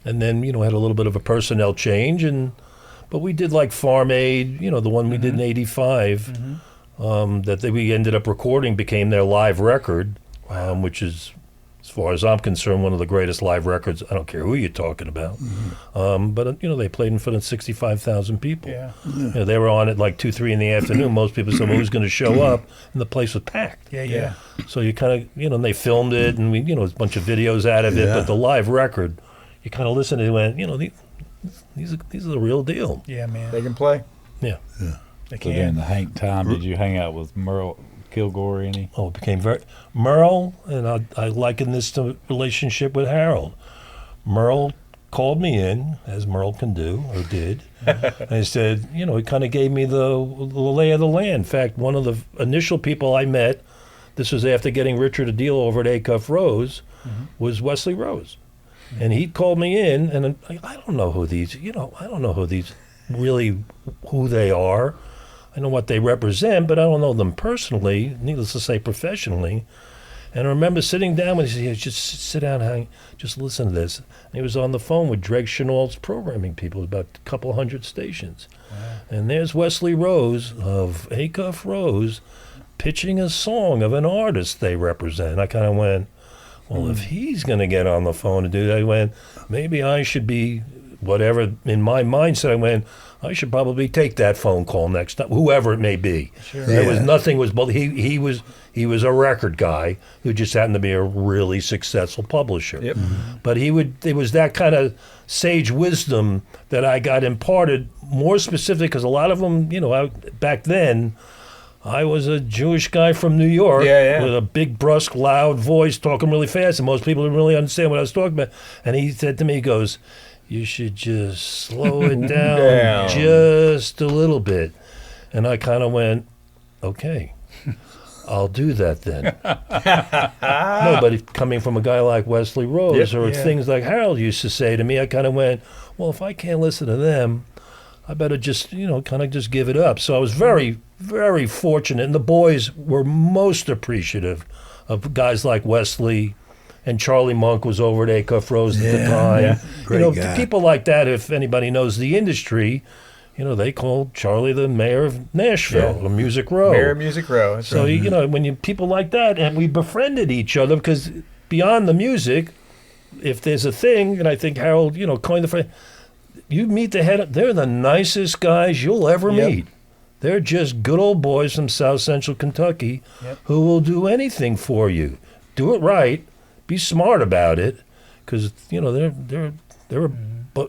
then had a little bit of a personnel change, but we did like Farm Aid, the one we did in '85, that we ended up recording became their live record, which is, as far as I'm concerned, one of the greatest live records. I don't care who you're talking about, but they played in front of 65,000 people. Yeah. They were on at like 2, 3 in the afternoon. Most people said, well, who's going to show up? And the place was packed. Yeah. So you kind of, and they filmed it, and we, a bunch of videos out of it. But the live record, you kind of listen to it and went, these are the real deal. Yeah, man. They can play. Yeah. They So can. during the Hank time, did you hang out with Merle Kilgore any? Oh, it became very Merle, and I liken this to relationship with Harold. Merle called me in, as Merle can do, or did, and he said, he kind of gave me the lay of the land. In fact, one of the initial people I met, this was after getting Richard a deal over at Acuff Rose, was Wesley Rose. And he called me in, and I don't know who these, I don't know who these really, who they are. I know what they represent, but I don't know them personally, needless to say professionally. And I remember sitting down with him, he said, just sit down, Hank, just listen to this. And he was on the phone with Dreg Chenault's programming people, about a couple hundred stations. Wow. And there's Wesley Rose of Acuff Rose pitching a song of an artist they represent. I kind of went, well, if he's going to get on the phone and do that, I went, maybe I should be, whatever, in my mindset, I went, I should probably take that phone call next time, whoever it may be. Sure. There was nothing was, he was a record guy who just happened to be a really successful publisher. Yep. But it was that kind of sage wisdom that I got imparted, more specific, because a lot of them, back then, I was a Jewish guy from New York with a big, brusque, loud voice talking really fast, and most people didn't really understand what I was talking about. And he said to me, he goes, you should just slow it down just a little bit. And I kind of went, okay, I'll do that then. No, but coming from a guy like Wesley Rose or things like Harold used to say to me, I kind of went, well, if I can't listen to them, I better just, kind of just give it up. So I was very, very fortunate. And the boys were most appreciative of guys like Wesley, and Charlie Monk was over at Acuff Rose at the time. Yeah. Great guy. People like that, if anybody knows the industry, they called Charlie the mayor of Nashville, or Music Row. Mayor of Music Row. That's So, right. when people like that, and we befriended each other, because beyond the music, if there's a thing, and I think Harold, coined the phrase, you meet the head, they're the nicest guys you'll ever meet. They're just good old boys from South Central Kentucky who will do anything for you. Do it right. Be smart about it, because they're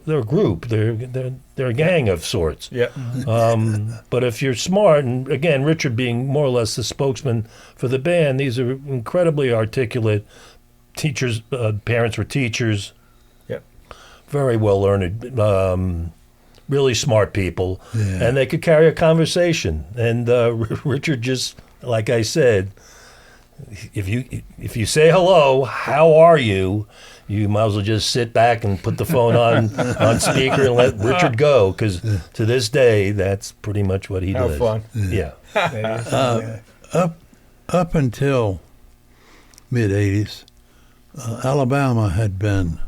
a group. They're a gang of sorts. Yeah. But if you're smart, and again, Richard being more or less the spokesman for the band, these are incredibly articulate teachers. Parents were teachers. Yep. Very well learned, really smart people, and they could carry a conversation. And Richard, just like I said, if you say hello, how are you? You might as well just sit back and put the phone on speaker and let Richard go, because to this day, that's pretty much what he does. How fun. Yeah. Up until mid-'80s, Alabama had been,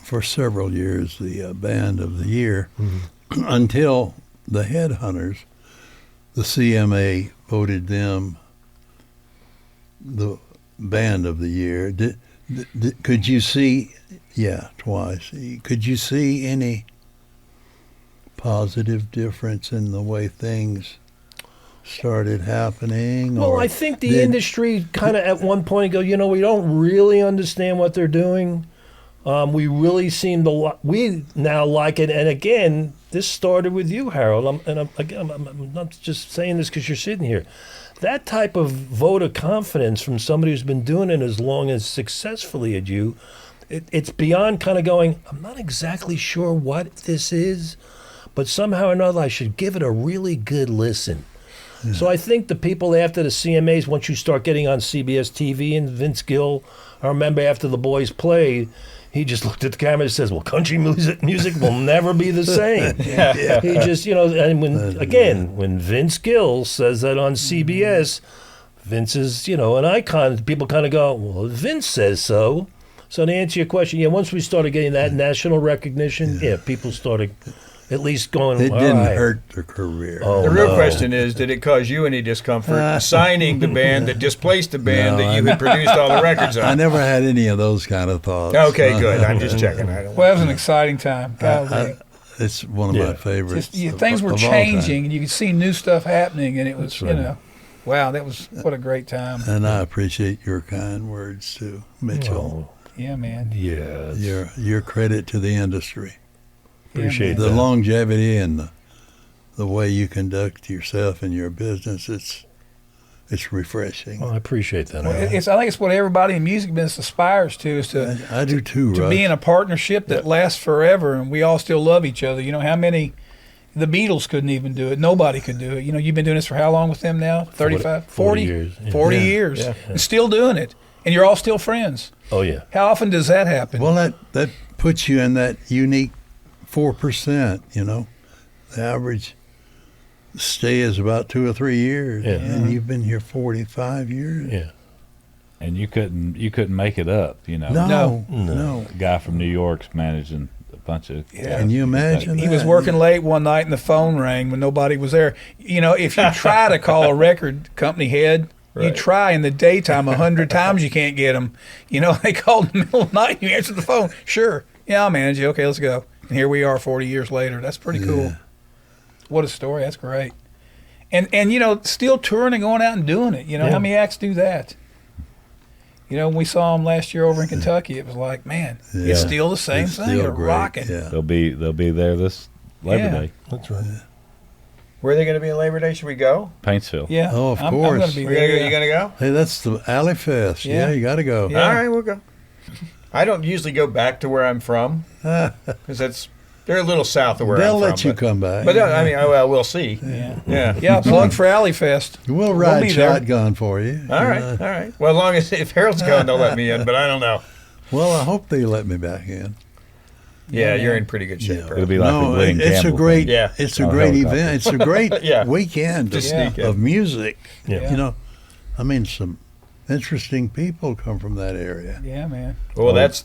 for several years, the band of the year, until the Headhunters, the CMA voted them the band of the year. Could you see, twice, could you see any positive difference in the way things started happening? Well, I think the industry kind of at one point go, we don't really understand what they're doing. We really seem to we now like it. And again, this started with you, Harold. I'm not just saying this because you're sitting here. That type of vote of confidence from somebody who's been doing it as long as successfully as you, it's beyond kind of going, I'm not exactly sure what this is, but somehow or another I should give it a really good listen. Yeah. So I think the people after the CMAs, once you start getting on CBS TV, and Vince Gill, I remember after the boys played, he just looked at the camera and says, well, country music will never be the same. He just, and when Vince Gill says that on CBS, Vince is, an icon. People kind of go, well, Vince says so. So to answer your question, once we started getting that national recognition, people started at least going, it didn't hurt their career. The real question is, did it cause you any discomfort signing the band that displaced the band that you had produced all the records on? I never had any of those kind of thoughts. Okay, good. I'm just checking. Well, that was an exciting time. It's one of my favorites. Things were changing, and you could see new stuff happening, and it was, wow, what a great time. And I appreciate your kind words too, Mitchell. Yeah, man. Yes. Your credit to the industry. Appreciate the that. longevity and the way you conduct yourself in your business. It's refreshing. Well, I appreciate that. Well, I think it's what everybody in music business aspires to, is to I do too, to Russ. be in a partnership that lasts forever, and we all still love each other. How many? The Beatles couldn't even do it. Nobody could do it. You've been doing this for how long with them now? 35, 40 years. Yeah. 40 years, and still doing it, and you're all still friends. Oh yeah. How often does that happen? Well, that puts you in that unique 4%, The average stay is about 2 or 3 years, and you've been here 45 years. Yeah. And you couldn't make it up, No. A guy from New York's managing a bunch of. Can you imagine? He was working late one night and the phone rang when nobody was there. If you try to call a record company head, you try in the daytime 100 times, you can't get them. They called in the middle of the night, you answer the phone. Sure. Yeah, I'll manage you. Okay, let's go. And here we are 40 years later. That's pretty cool. What a story. That's great. And still touring and going out and doing it. How many acts do that? When we saw them last year over in Kentucky, it was like, man, it's still the same thing. They're rocking. Yeah. They'll be there this Labor Day. That's right. Where are they going to be on Labor Day? Should we go? Paintsville. Yeah. Oh, of I'm course. going to be You gonna go? there. You gonna go? Hey, that's the Alley Fest. Yeah. Yeah, you got to go. Yeah. All right, we'll go. I don't usually go back to where I'm from because they're a little south of where They'll I'm let from. you come back. But I mean, well, we'll see. Yeah. Yeah. Yeah, plug for Alley Fest. We'll be ride there. shotgun for you. All right, all right. Well, as long as if Harold's going, they'll let me in. But I don't know. Well, I hope they let me back in. Yeah, Yeah, you're man. in pretty good shape. Yeah. It'll Harold. be like the Glenn it's a Campbell great, thing. Yeah. it's a Our great helicopter. event. It's a great Yeah. weekend To of, sneak in. of music. Yeah. You know, I mean, some interesting people come from that area. Yeah, man. Well, that's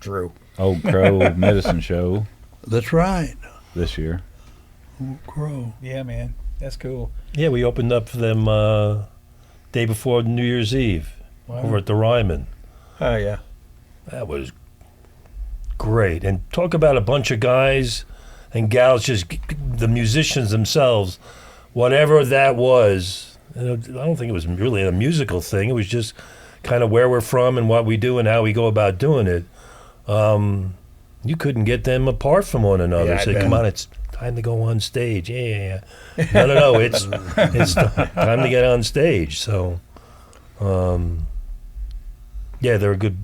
true. Old Crow Medicine Show That's right. this year. Crow. Yeah, man. That's cool. Yeah, we opened up for them day before New Year's Eve over at the Ryman. Oh yeah. That was great. And talk about a bunch of guys and gals, just the musicians themselves, whatever that was. I don't think it was really a musical thing. It was just kind of where we're from and what we do and how we go about doing it. You couldn't get them apart from one another. Yeah, I Say, bet. come on, it's time to go on stage. Yeah. No. It's time to get on stage. So, yeah, they're a good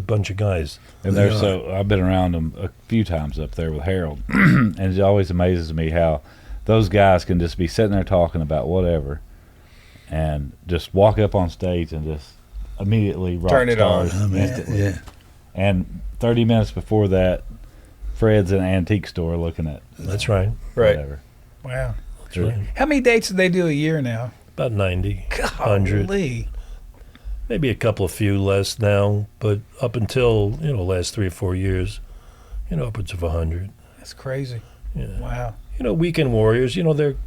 bunch of guys. And they're so I've been around them a few times up there with Harold, and it always amazes me how those guys can just be sitting there talking about whatever, and just walk up on stage and just immediately rock Turn it on. stars I mean, instantly. yeah. And 30 minutes before that, Fred's in an antique store looking at That's right. Right. whatever. Wow. That's right. How many dates do they do a year now? About 90, 100. Golly. Maybe a couple of few less now, but up until, last 3 or 4 years, upwards of 100. That's crazy. Yeah. Wow. Weekend warriors,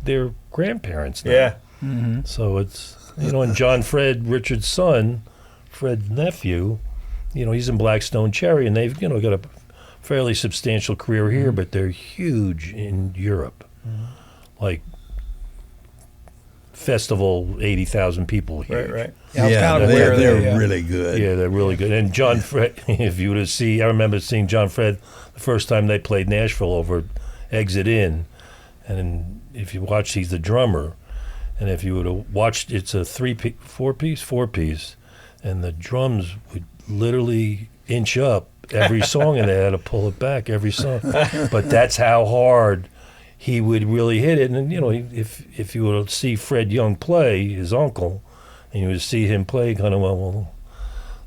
they're grandparents now. Yeah. Mm-hmm. So it's, and John Fred, Richard's son, Fred's nephew, he's in Blackstone Cherry, and they've, got a fairly substantial career here, but they're huge in Europe. Like, festival, 80,000 people here. Right. Yeah, I was kind of they're, aware of they're that, yeah. really good. Yeah, they're really good. And John Fred, if you were to see, I remember seeing John Fred the first time they played Nashville over at Exit Inn. And if you watch, he's the drummer. And if you would have watched, it's a four piece, and the drums would literally inch up every song, and they had to pull it back every song. But that's how hard he would really hit it. And if you were to see Fred Young play, his uncle, and you would see him play, kind of well,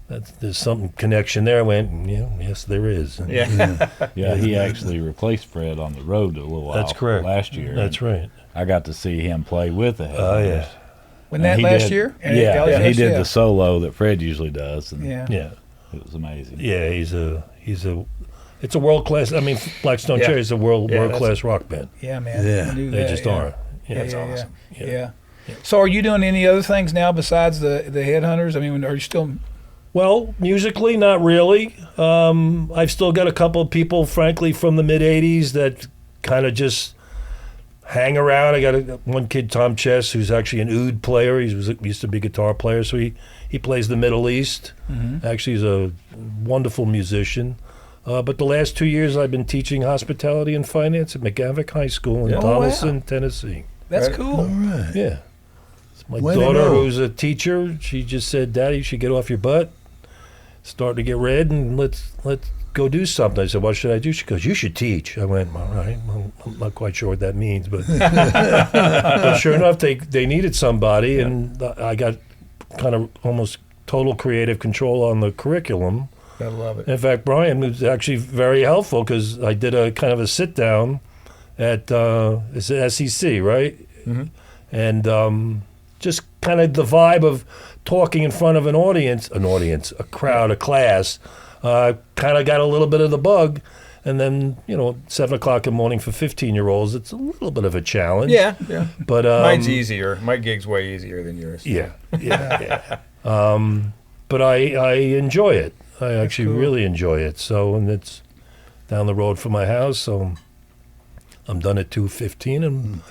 there's some connection there. I went, yes, there is. Yeah. Yeah, he actually replaced Fred on the road a little while. That's correct. Last year. That's right. I got to see him play with the Headhunters. Oh yeah, When And that he last did- year? Yeah, Alley and he Fest? did Yeah. the solo that Fred usually does, and Yeah. yeah, it was amazing. yeah. It's a world class. I mean, Blackstone Yeah. Cherry is a world Yeah, class rock band. Yeah, man. Yeah. I knew They that, just yeah. are. Yeah, Yeah, it's yeah, awesome. Yeah. So are you doing any other things now besides the Headhunters? I mean, are you still... Well, musically, not really. I've still got a couple of people, frankly, from the mid '80s that kind of just hang around. I got one kid, Tom Chess, who's actually an oud player. He used to be a guitar player, so he plays the Middle East. Mm-hmm. Actually, he's a wonderful musician. But the last 2 years, I've been teaching hospitality and finance at McGavock High School in Yeah. Oh, wow. Donaldson, Tennessee. That's Right. cool. All right. Yeah. My Way to daughter, go. who's a teacher, she just said, "Daddy, you should get off your butt, start to get red, and let's go do something." I said, "What should I do?" She goes, "You should teach." I went, "All right." Well, I'm not quite sure what that means, but, but sure enough, they needed somebody, and I got kind of almost total creative control on the curriculum. I love it. In fact, Brian was actually very helpful because I did a kind of a sit down at it's SEC, right? Mm-hmm. And just kind of the vibe of talking in front of a crowd, a class, kind of got a little bit of the bug. And then, 7 o'clock in the morning for 15-year-olds, it's a little bit of a challenge. Yeah. But Mine's easier. My gig's way easier than yours. Yeah. But I enjoy it. I actually cool. really enjoy it. So, and it's down the road from my house, so I'm done at 2:15 and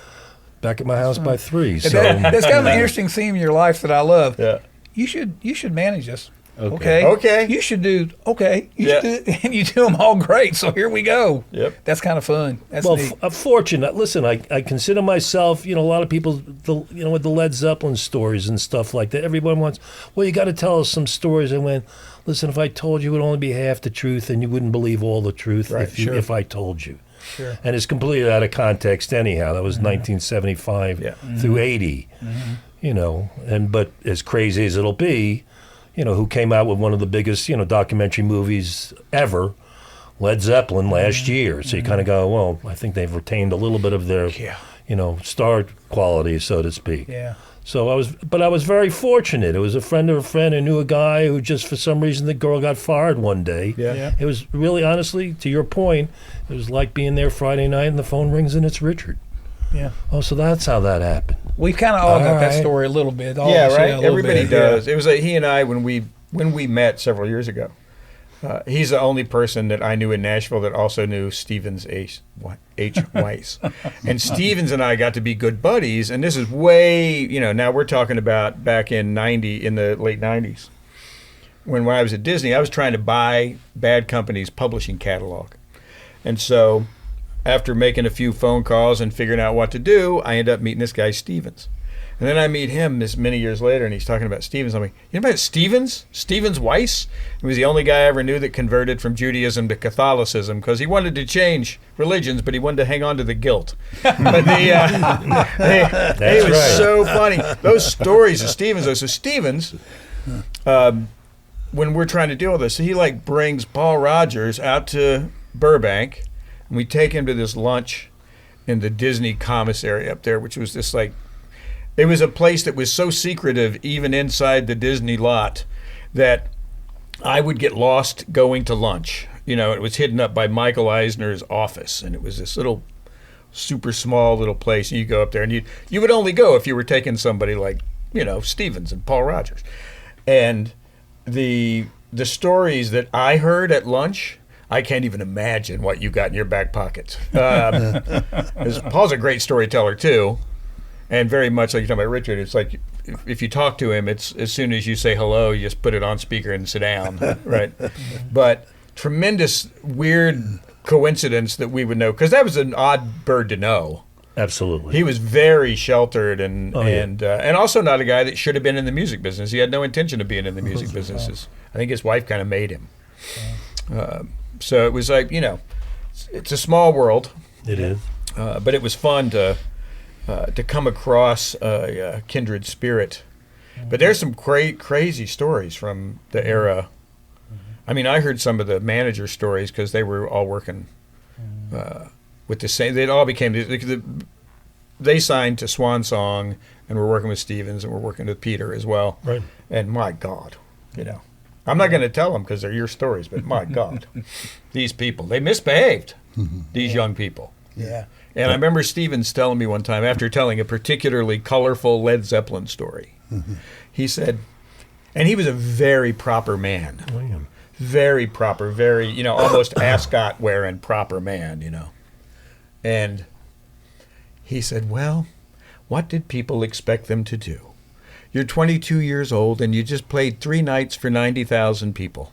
back at my house by 3. So That's kind of an interesting theme in your life that I love. Yeah. You should manage this. Okay. You should do. Okay. You Yeah. should do, and you do them all great. So here we go. Yep. That's kind of fun. That's Well, neat. fortunate. Listen, I consider myself, a lot of people, with the Led Zeppelin stories and stuff like that. Everyone wants, well, you got to tell us some stories. I went, listen, if I told you, it would only be half the truth, and you wouldn't believe all the truth Right, if I told you. Sure. And it's completely out of context anyhow. That was 1975 Yeah. through 80. But as crazy as it'll be, who came out with one of the biggest, documentary movies ever, Led Zeppelin last year. So you kind of go, well, I think they've retained a little bit of their, star quality, so to speak. Yeah. So I was very fortunate. It was a friend of a friend who knew a guy who just, for some reason, the girl got fired one day. Yeah. It was really, honestly, to your point, it was like being there Friday night and the phone rings and it's Richard. Yeah. Oh, so that's how that happened. We've kind of all got that right. story a little bit. All Yeah, of us, right. a little Everybody bit. does. It was like he and I when we met several years ago. He's the only person that I knew in Nashville that also knew Stevens H. Weiss. And Stevens and I got to be good buddies. And this is way, now we're talking about back in the late 90s. When I was at Disney, I was trying to buy Bad Company's publishing catalog. And so after making a few phone calls and figuring out what to do, I ended up meeting this guy, Stevens. And then I meet him this many years later, and he's talking about Stevens. I'm like, you know about Stevens? Stevens Weiss? He was the only guy I ever knew that converted from Judaism to Catholicism because he wanted to change religions, but he wanted to hang on to the guilt. But he was right. so funny. Those stories of Stevens, though. So Stevens, when we're trying to deal with this, he brings Paul Rogers out to Burbank, and we take him to this lunch in the Disney commissary up there, which was this it was a place that was so secretive, even inside the Disney lot, that I would get lost going to lunch. It was hidden up by Michael Eisner's office, and it was this little, super small little place. And you go up there, and you would only go if you were taking somebody like, Stevens and Paul Rogers. And the stories that I heard at lunch, I can't even imagine what you got in your back pockets. 'Cause Paul's a great storyteller too. And very much like you're talking about Richard, it's like if you talk to him, it's as soon as you say hello, you just put it on speaker and sit down, right? But tremendous weird coincidence that we would know, because that was an odd bird to know. Absolutely. He was very sheltered and yeah. and also not a guy that should have been in the music business. He had no intention of being in the music business. I think his wife kind of made him. So it was like, it's a small world. It is. But it was fun to come across a kindred spirit. But there's some crazy stories from the era. I mean, I heard some of the manager stories because they were all working with the same. They all became. They signed to Swan Song and were working with Stevens and we're working with Peter as well. Right. And my God, I'm not going to tell them because they're your stories. But my God, these people, they misbehaved. These young people. Yeah. And I remember Stevens telling me one time, after telling a particularly colorful Led Zeppelin story, he said, and he was a very proper man, very proper, very, almost ascot wearing proper man, And he said, well, what did people expect them to do? You're 22 years old and you just played 3 nights for 90,000 people.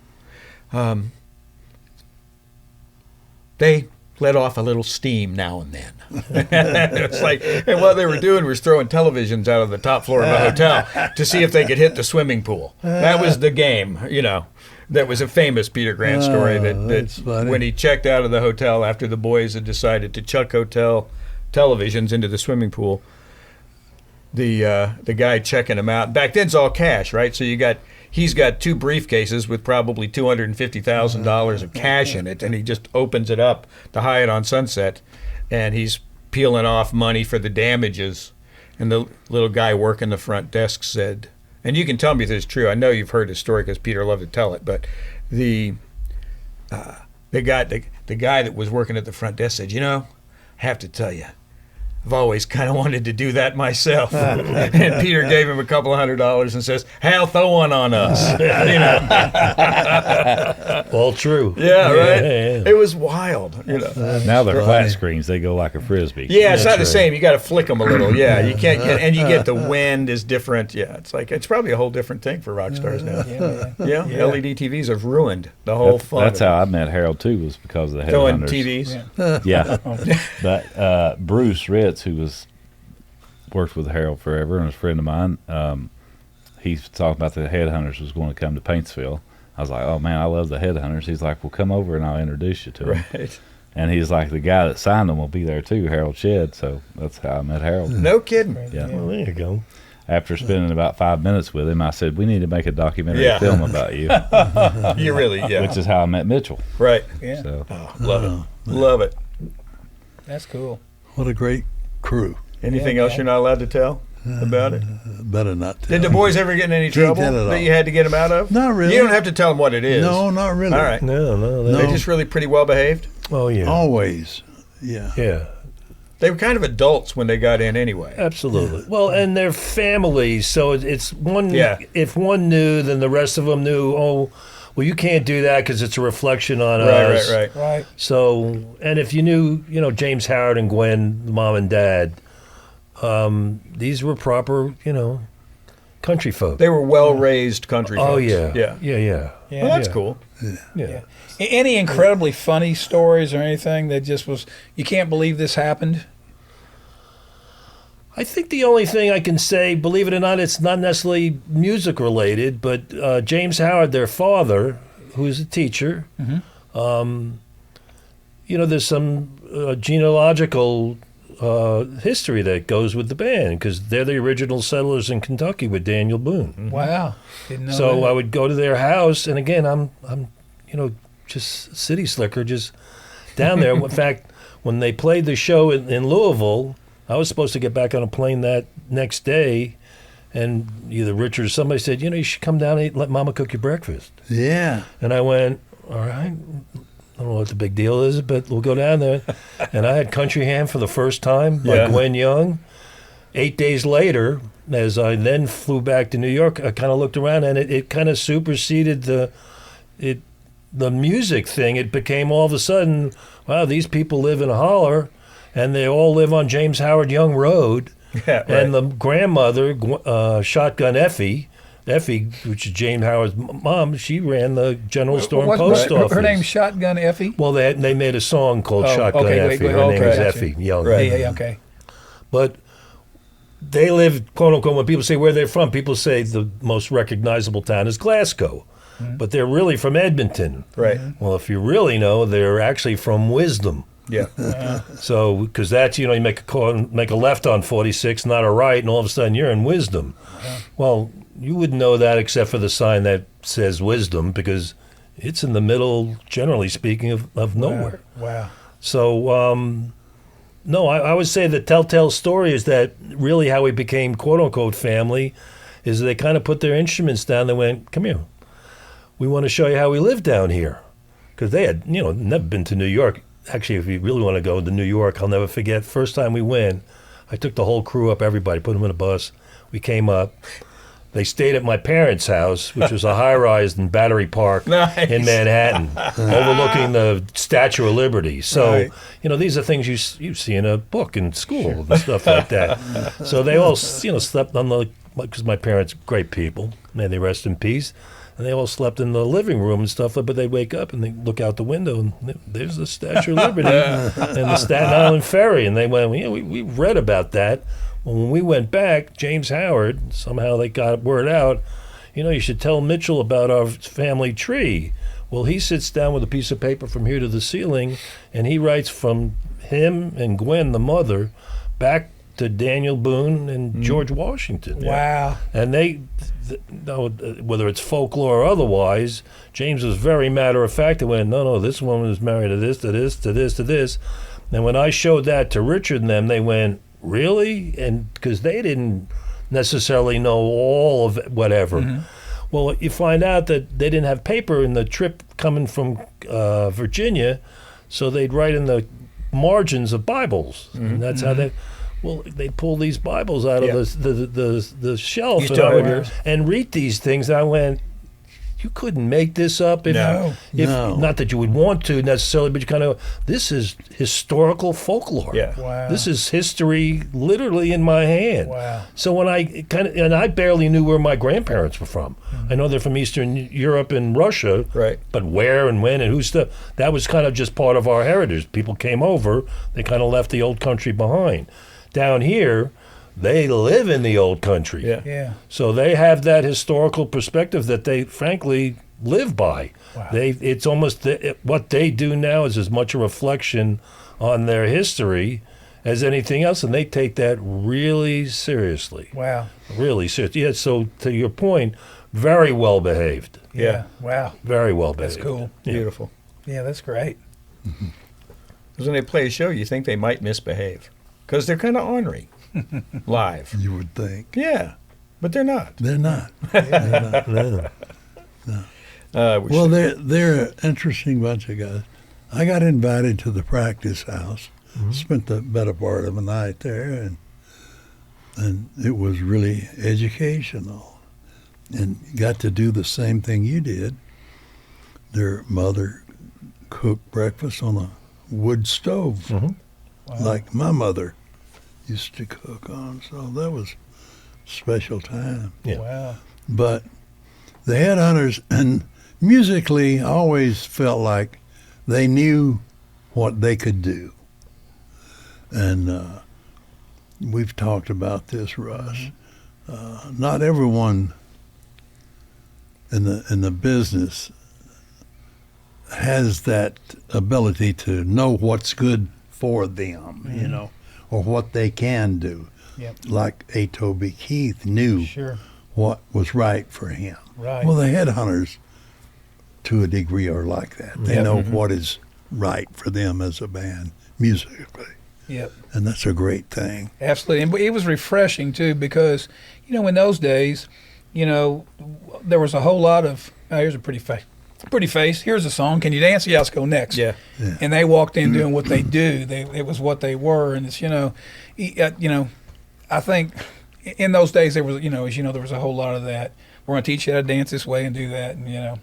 They let off a little steam now and then. It's like, and what they were doing was throwing televisions out of the top floor of the hotel to see if they could hit the swimming pool. That was the game, That was a famous Peter Grant story that when he checked out of the hotel after the boys had decided to chuck hotel televisions into the swimming pool, the guy checking them out. Back then it's all cash, right? So he's got 2 briefcases with probably $250,000 of cash in it, and he just opens it up, the Hyatt on Sunset, and he's peeling off money for the damages. And the little guy working the front desk said, and you can tell me if this is true, I know you've heard this story because Peter loved to tell it, but the guy that was working at the front desk said, I have to tell you, I've always kind of wanted to do that myself. And Peter gave him a couple $100 and says, "Hal, throw one on us." All true. Yeah, right. Yeah. It was wild. You know. Now they're flat screens. They go like a frisbee. Yeah, it's not the That's same. You got to flick them a little. Yeah, you can't get, and you get the wind is different. Yeah, it's probably a whole different thing for rock stars now. Yeah. Yeah, LED TVs have ruined the whole fun. That's of it. how I met Harold too, was because of the Throwing Headhunters. TVs. Yeah. But Bruce Ritz, who was worked with Harold forever and was a friend of mine, he's talking about the Headhunters was going to come to Paintsville. I was like, oh man, I love the Headhunters. He's like, well, come over and I'll introduce you to them. Right. And he's like, the guy that signed them will be there too, Harold Shedd. So that's how I met Harold. No kidding. Yeah. Well, there you go. After spending about 5 minutes with him, I said, we need to make a documentary Yeah. film about you, You really, yeah. which is how I met Mitchell. Right. Yeah. So Oh, love it. Love it. That's cool. What a great crew. Anything Yeah, else man. you're not allowed to tell about it? Better not tell. Did the boys ever get in any Can't trouble tell it all. that you had to get them out of? Not really. You don't have to tell them what it is. No, not really. All right. No. No. They're just really pretty well behaved. Oh, yeah. Always. Yeah. Yeah. They were kind of adults when they got in anyway. Absolutely. Well, and they're families, so it's one. Yeah. If one knew, then the rest of them knew. Oh, well, you can't do that because it's a reflection on Right, us. right. Right. So, and if you knew, James Howard and Gwen, mom and dad, these were proper, country folk. They were well-raised country Oh folks. yeah. Yeah. Yeah. Well, that's Yeah. cool. Yeah. Any incredibly funny stories or anything that just was, you can't believe this happened? I think the only thing I can say, believe it or not, it's not necessarily music related, but James Howard, their father, who's a teacher, there's some genealogical history that goes with the band because they're the original settlers in Kentucky with Daniel Boone. Wow. Didn't know So that. I would go to their house, and again, I'm just city slicker, just down there. In fact, when they played the show in Louisville, I was supposed to get back on a plane that next day, and either Richard or somebody said, you should come down and let Mama cook you breakfast. Yeah. And I went, all right. I don't know what the big deal is, but we'll go down there. And I had Country Ham for the first time by Yeah. Gwen Young. 8 days later, as I then flew back to New York, I kind of looked around, and it kind of superseded the music thing. It became all of a sudden, wow, these people live in a holler, and they all live on James Howard Young Road. Yeah, right. And the grandmother, Shotgun Effie, which is James Howard's mom, she ran the general store and What's- post office. Her name's Shotgun Effie? Well, they made a song called Oh, Shotgun okay, Effie. wait, Her name okay, is gotcha. Effie Young. Right. Yeah, okay. But they live, quote unquote, when people say where they're from, people say the most recognizable town is Glasgow. But they're really from Edmonton. Right. Well, if you really know, they're actually from Wisdom. Yeah. So, because that's, you make a left on 46, not a right, and all of a sudden you're in Wisdom. Well, you wouldn't know that except for the sign that says Wisdom, because it's in the middle, generally speaking, of nowhere. Wow. So, no, I would say the telltale story is that really how we became quote unquote family is they kind of put their instruments down. They went, come here. We want to show you how we live down here. Because they had, never been to New York. Actually, if you really want to go to New York, I'll never forget. First time we went, I took the whole crew up, everybody, put them in a bus. We came up. They stayed at my parents' house, which was a high-rise in Battery Park Nice. in Manhattan, overlooking the Statue of Liberty. So, Right. These are things you see in a book in school and stuff like that. So they all, slept on because my parents, great people, may they rest in peace, and they all slept in the living room and stuff. But they'd wake up and they'd look out the window, and there's the Statue of Liberty and the Staten Island Ferry. And they went, we read about that. Well, when we went back, James Howard, somehow they got word out, you should tell Mitchell about our family tree. Well, he sits down with a piece of paper from here to the ceiling, and he writes from him and Gwen, the mother, back to Daniel Boone and George Washington. Wow. And whether it's folklore or otherwise, James was very matter of fact. They went, no, this woman is married to this, to this, to this, to this. And when I showed that to Richard and them, they went, really? And because they didn't necessarily know all of it, whatever. Well, you find out that they didn't have paper in the trip coming from Virginia, so they'd write in the margins of Bibles, and that's how they. Well, they pull these Bibles out of the shelf You still have yours? and read these things. I went, you couldn't make this up. No. Not that you would want to necessarily, but you kind of, this is historical folklore. Yeah. Wow. This is history literally in my hand. Wow. So when and I barely knew where my grandparents were from. I know they're from Eastern Europe and Russia. Right. But where and when and who's that was kind of just part of our heritage. People came over, they kind of left the old country behind. Down here, they live in the old country. Yeah. Yeah. So they have that historical perspective that they frankly live by. Wow. It's almost what they do now is as much a reflection on their history as anything else, and they take that really seriously. Wow. Really serious. Yeah, so to your point, very well behaved. Yeah. Wow. Very well behaved. That's cool. Yeah. Beautiful. Yeah, that's great. Because when they play a show, you think they might misbehave. Because they're kind of ornery live. You would think. Yeah, but they're not. They're not. They're not. No. Well, they're an interesting bunch of guys. I got invited to the practice house, spent the better part of the night there, and it was really educational, and got to do the same thing you did. Their mother cooked breakfast on a wood stove, like my mother used to cook on, so that was special time. Yeah. Wow. But the Headhunters, and musically, I always felt like they knew what they could do. And we've talked about this, Russ. Not everyone in the business has that ability to know what's good for them, you know, or what they can do. Yep. Like A. Toby Keith knew Sure. what was right for him. Right. Well, the Headhunters, to a degree, are like that. They Yep. know what is right for them as a band musically, Yep. and that's a great thing. Absolutely. And it was refreshing, too, because, in those days, there was a whole lot of, here's a pretty face. Here's a song. Can you dance? Yeah, let's go next. Yeah. And they walked in doing what they do. It was what they were. And it's, I think in those days there was, there was a whole lot of that. We're going to teach you how to dance this way and do that. And,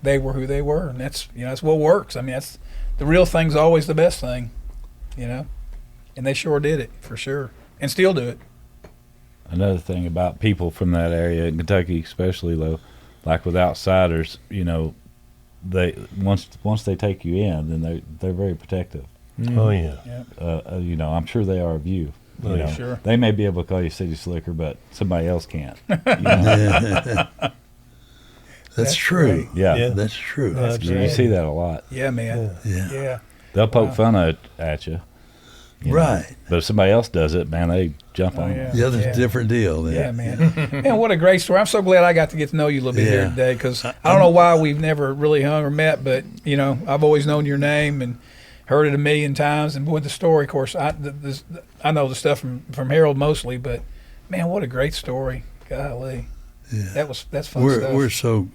they were who they were. And that's, that's what works. I mean, that's the real thing's always the best thing, And they sure did it, for sure. And still do it. Another thing about people from that area in Kentucky, especially though, like with outsiders, they once they take you in, then they're very protective. Oh, yeah. Yeah. I'm sure they are of you. Oh, yeah. Sure. They may be able to call you city slicker, but somebody else can't. That's That's true. great. Yeah, Yeah. That's true. That's you great. see that a lot. Yeah, man. Yeah. Yeah. They'll poke fun at you, Right. but if somebody else does it, man, they jump on yeah. it. Yeah, that's Yeah. a different deal then. Yeah, man. Man, what a great story. I'm so glad I got to get to know you a little bit here Yeah. today, because I don't know why we've never really hung or met, but, I've always known your name and heard it a million times. And with the story, of course, I know the stuff from Harold mostly, but, man, what a great story. Golly. Yeah. That's fun stuff. We're so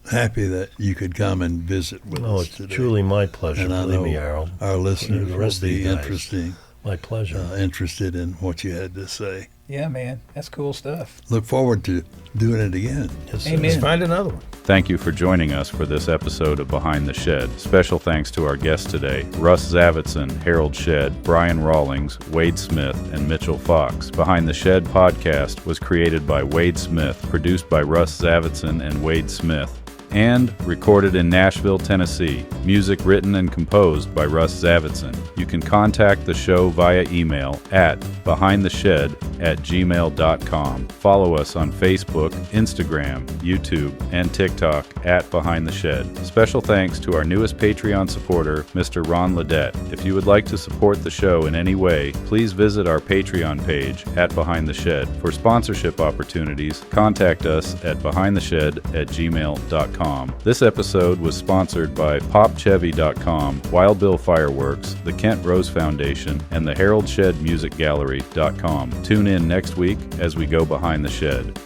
happy that you could come and visit with Oh, us it's today. truly my pleasure. And I Believe know me, Harold. our listeners The will rest of you be guys. My pleasure. interested in what you had to say. Yeah, man. That's cool stuff. Look forward to doing it again. Yes, sir. Amen. Let's find another one. Thank you for joining us for this episode of Behind the Shed. Special thanks to our guests today, Russ Zavitson, Harold Shedd, Brian Rawlings, Wade Smith, and Mitchell Fox. Behind the Shed podcast was created by Wade Smith, produced by Russ Zavitson and Wade Smith, and recorded in Nashville, Tennessee. Music written and composed by Russ Zavitson. You can contact the show via email at behindtheshed@gmail.com. Follow us on Facebook, Instagram, YouTube, and TikTok at Behind the Shed. Special thanks to our newest Patreon supporter, Mr. Ron Ledette. If you would like to support the show in any way, please visit our Patreon page at Behind the Shed. For sponsorship opportunities, contact us at behindtheshed@gmail.com. This episode was sponsored by PopChevy.com, Wild Bill Fireworks, the Kent Rose Foundation, and the Harold Shedd Music Gallery.com. Tune in next week as we go behind the shed.